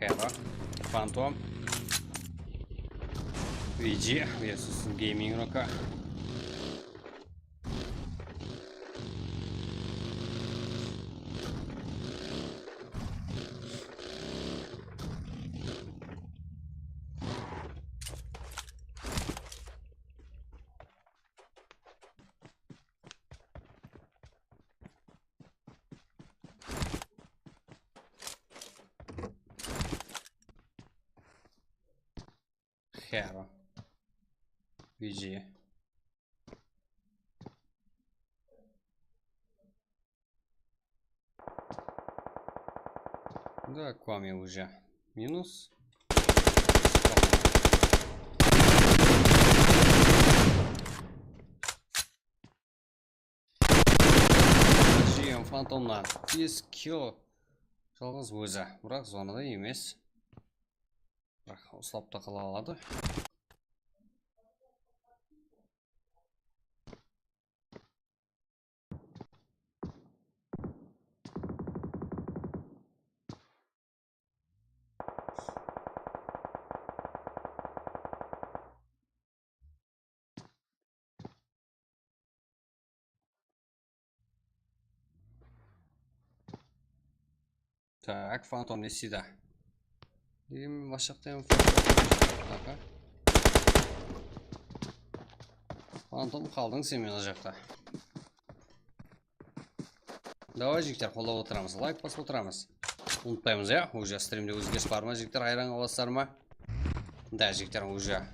Hero, Phantom, VG versus Gaming Roka. Hero, VG. Да, Квами уже минус. Жием фантомнан 5 килл. Жалғыз өзі. Бірақ зонада емес. Бірақ ұстап та қала алады. Так, фантом не сида. Дегенмен машықтайым фантом. Фантом қалдың сен мені жақта. Давай жігіттер, қолдап отырамыз. Лайк басып отырамыз. Ұмытпаймыз, я? Уже стримде өзгеріс бар ма, жігіттер? Айран қаласыздар ма? Да, жігіттер, уже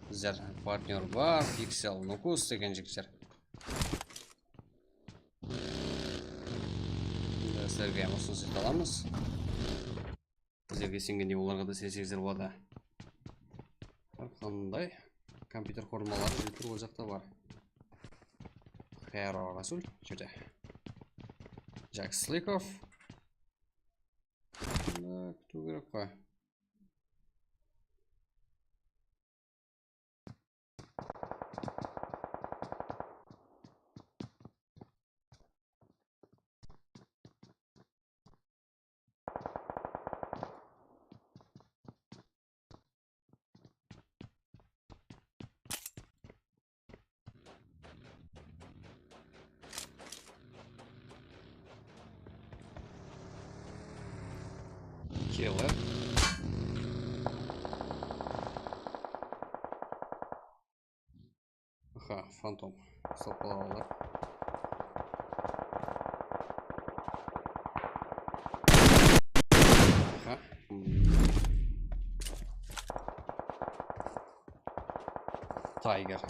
біздер партнер бар. Pixel Nukus деген жігіттер. Сіздерге мұсын сөйт аламыз. Сіздерге сенгенде оларға да сесегіздер болады. Қандай компьютер формалары жігіттер ол жақта бар. Хайро Расул жерде. Джек Сликов. Күту керек қой. Киллер. Аха, фантом. Сопалалар. Аха. Тайгер.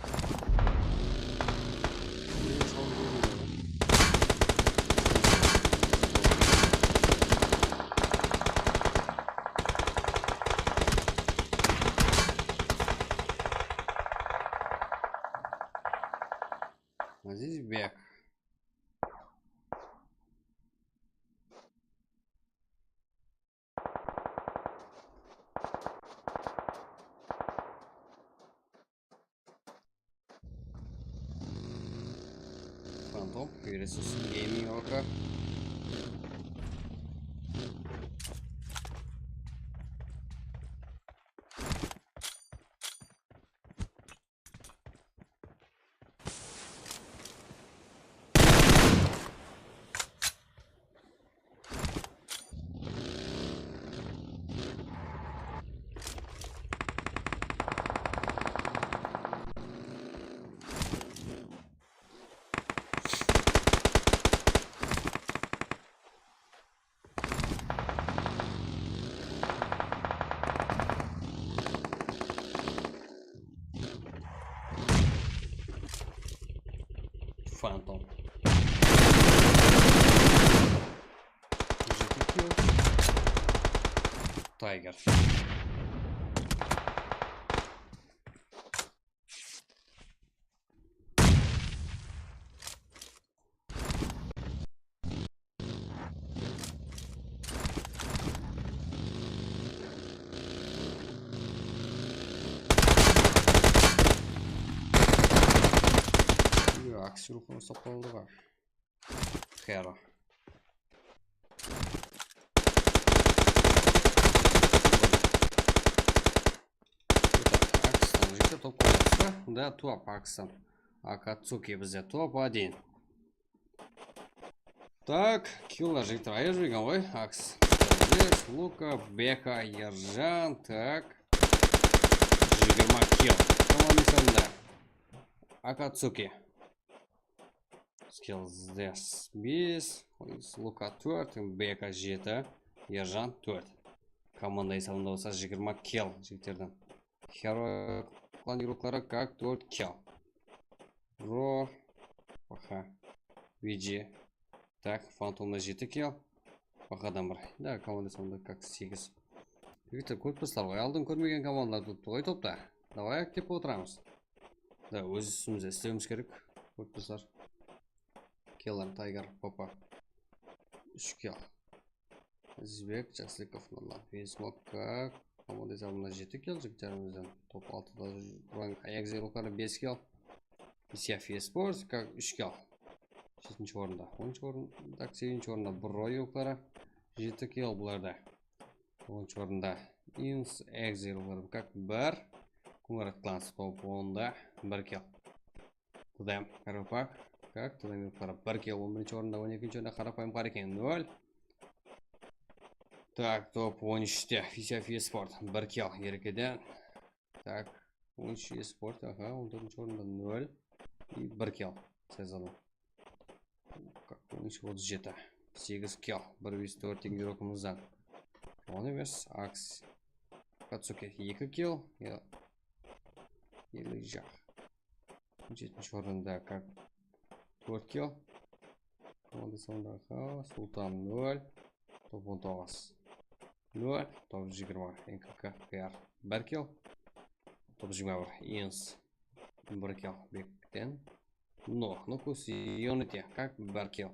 А здесь бег. Фантом, Ресурс Гейминг ОК. Фантом. Тайгер. Аксируха сопалдыға. Хера. Акстан жекте топ қойдықса. Да, топ Акстан. Акацуки бізде топ-1. Так, киллер жектер айыр жүрген ғой. Акс. Лука, Бека, Ержан. Так. 20 килл. Командасында. Акацуки. Skills 5, Лука 4, Бека 7, Ержан 4. Команда есабында болса 20 килл жігіттерден. Херо планировкалары как 4 килл. Ро, Аха, Виджи. Так, Фантомда 7 килл. Бақадан бір. Да, команда сонда как 8. Виктор, көріппісілер ғой. Алдын көрмеген командалар тұтты ғой топта. Давай актеп отырамыз. Да, өз үстімізде істеуіміз керек. Көріппісілер. Келлан, Тайгар, Попа. 3 кел. Збек, Жасликов, Нұрлан. Весмокка. Команда есабына 7 кел. Жігіттерімізден топ 6-да тұрған аяқ зерулқары 5 кел. Исияф Еспорт, как 3 кел. 7-ші орында. 10-ші орында, 8-ші орында Брой ұлқары 7 кел бұларда. 10-ші орында Инс, аяқ зерулқары как 1. Кумарат Кланс топ 10-да 1 кел. Тұдайым Қарапақ, как Тұдайым ұлқары 1 кел. 11-ші орында, 12-ші орында Қарапайым Қарекен 0. Так, топ 13-те Исияф Еспорт 1 кел ерекеден. Так, 13-ші Еспорт, 14-ші орында 0 и 1 кел сезоны. 13-37 8 кел 1-4 теңгерокымыздан. Он емес, Акс Кацуке 2 кел елі жақ. 7-ші орында как 4 кел. Команда сондағы Султан 0, топ 19 0, топ 20 НКК КР 1 кел, топ 21 Инс 1 кел Бектен. Но, Нокус и Йонете, как 1 кел.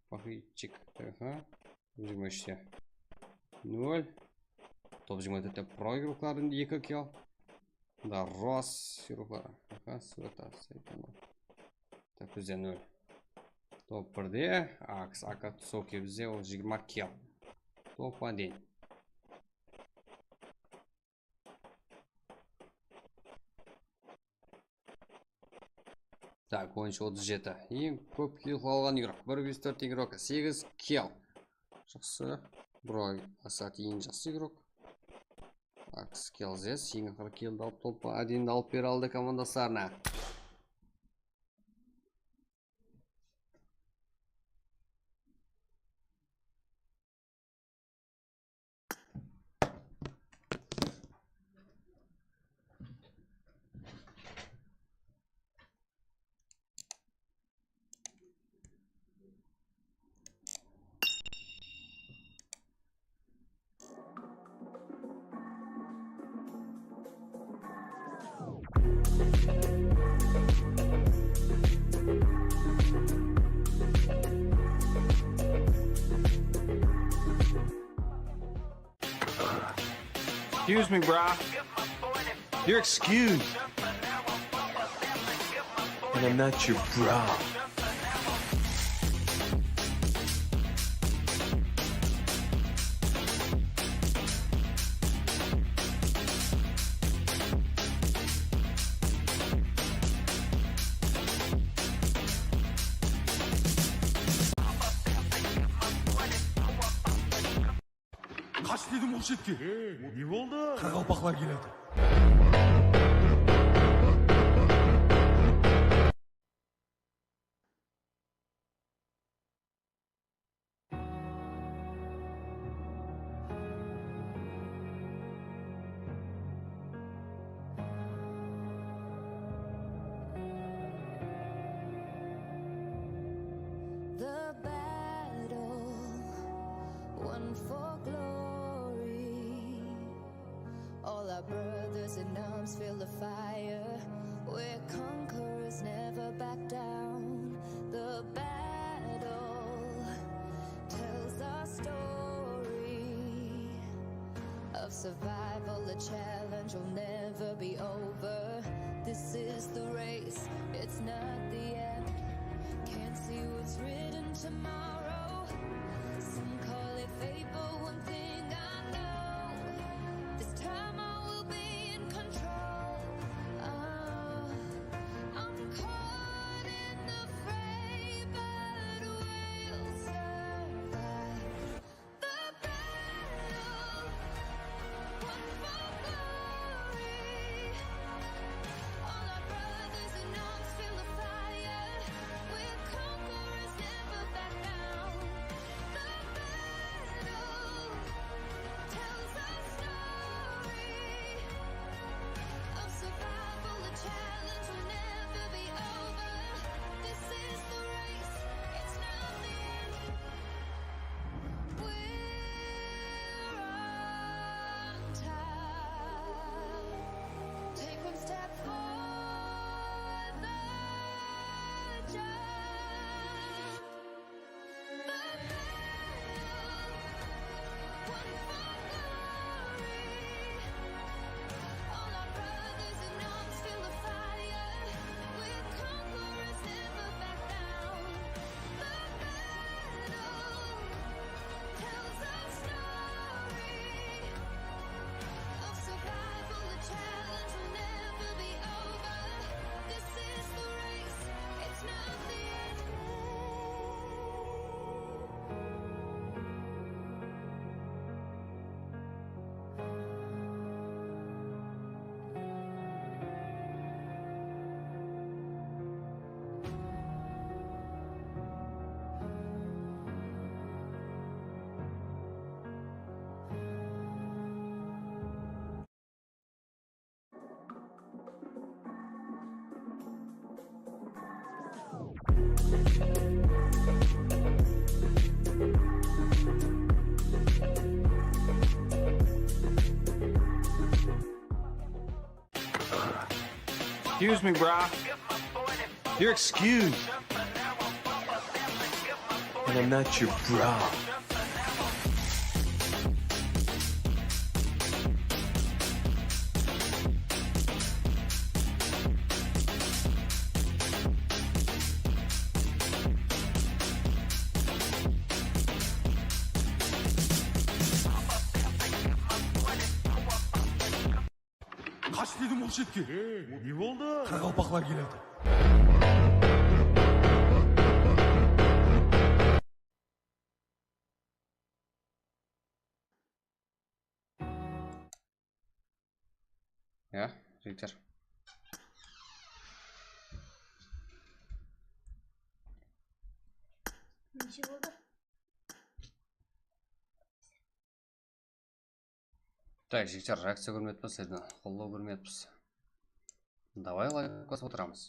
Пахичик, топ 23 0, топ 24 проигрылықтарын 2 кел. Да, Рос сируқлары. Света, Сайтану. Так, бізде 0. Топ 1-де, Акс, Акацоки бізде 20 кел. Топ 1. Так, 37. Ең көп кел қалған игрок. 1-4 игрок, 8 кел. Жақсы. Брой, Асат ең жақсы игрок. Акс кел зес. Ең ақыр келді алып топ 1-ді алып бер алды командасарына. Excuse me, brah. You're excused. And I'm not your bra. Kaç dedim o şetki? Ne oldu? Karakalpaklar geledi. The battle won for glory. All our brothers in arms feel the fire. We're conquerors, never back down. The battle tells our story of survival. The challenge will never be over. This is the race, it's not the end. Can't see what's written tomorrow. Some call it fate, but one thing I know, this time I will be in control. I'm caught in the fray, but we'll survive. The battle won for glory. All our brothers in arms feel the fire. We're conquerors. Excuse me, brah. You're excused. And I'm not your bra. Kaç dedim o şetke. Ne oldu? Karagapaklar geledi. Ya, жігіттер. Неше болды? Так, жігіттер, реакция көрмеппіз, қолдау көрмеппіз. Давай лайк басып отырамыз.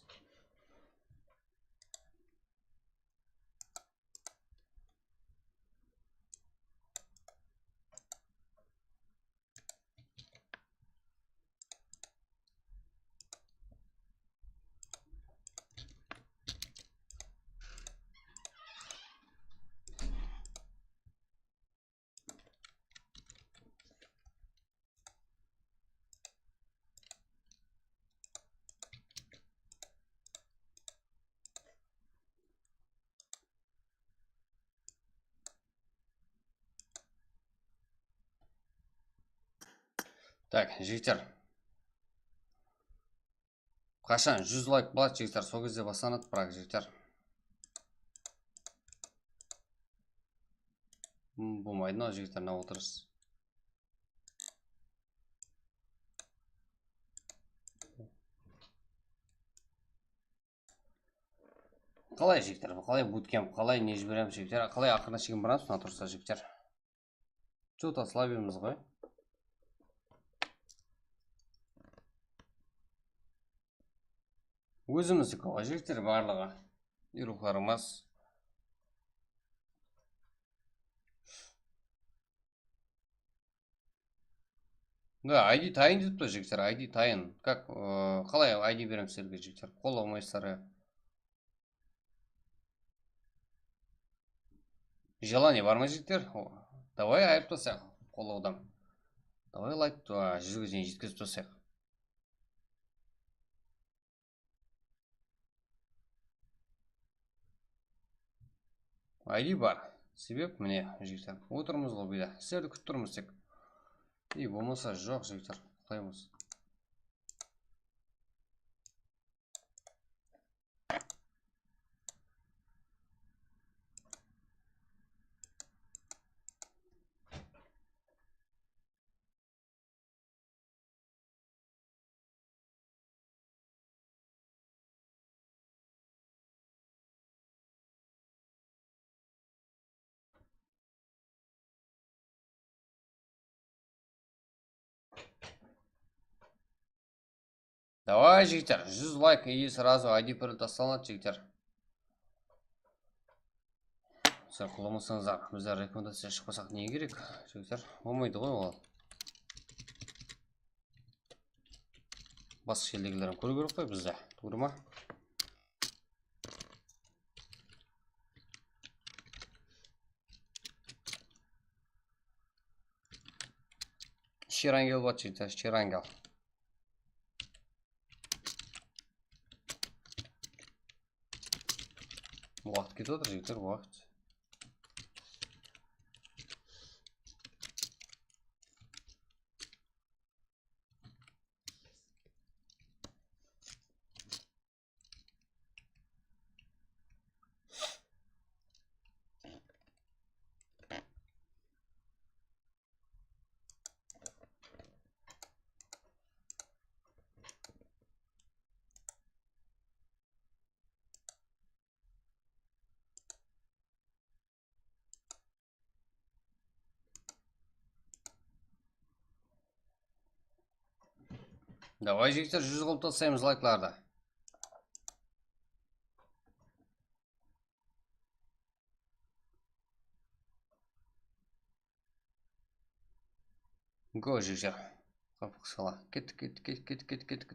Так, жігіттер. Қашан 100 лайк болады, жігіттер, сол кезде бастанады, бірақ жігіттер. Болмайды, мынау жігіттер, мына отырыс. Қалай жігіттер, қалай буткемп, қалай не жібереміз жігіттер, қалай ақырына шейін барамыз, мына тұрса жігіттер. Что-то слабимыз ғой. Өзіміздікі ғой жігіттер барлығы. Ирухарымыз. Да, ID тайын дейді бі жігіттер, ID тайын. Қалай ID береміз сіздерге жігіттер, қол алмайсыздар. Желание бар ма жігіттер? Давай айып тосақ қолаудан. Давай лайк 100-ге дейін жеткізіп тосақ. ID бар. Себеп міне жігіттер. Отырмыз ғой бұйда. Сіздерді күтіп тұрмыз тек. И болмаса жоқ жігіттер. Құлаймыз. Давай, жігіттер, 100 лайк и сразу ID тасталынады, жігіттер. Сіздер құламасаңыздар, біздер рекомендация шықпасақ не керек, жігіттер? Болмайды ғой ол. Басқа елдегілерін көру керек қой бізде, тура ма? Шерангел бат, жігіттер, шерангел. Уақыт кетіп отыр, жігіттер, уақыт. Давай, жігіттер, 100 қылып тастаймыз лайкларды. Го, жігіттер. Қапық сала. Кеттік.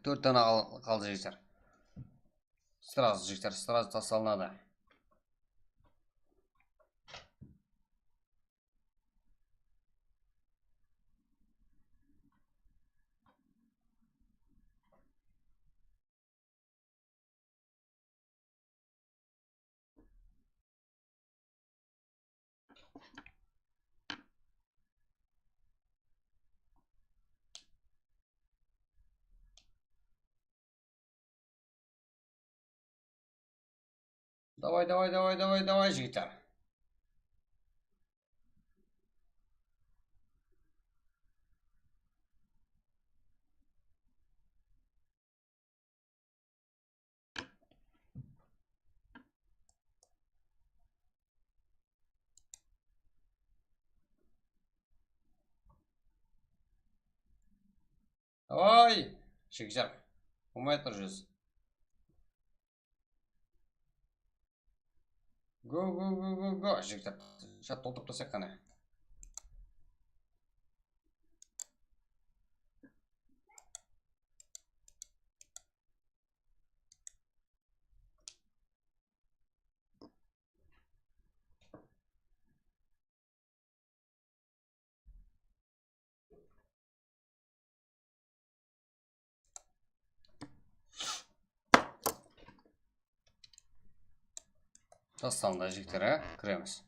4 дана қалды, жігіттер. Сразу, жігіттер, сразу тасталынады. Давай, давай, давай, давай, давай, жігіттер. Давай, жігіттер. Болмай тұр жүз. Го, го, го, го, го, жігіттер. Шат толтырып тастайық қана. Тасталынды, жігіттер, кіреміз.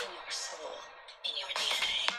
your soul, in your DNA.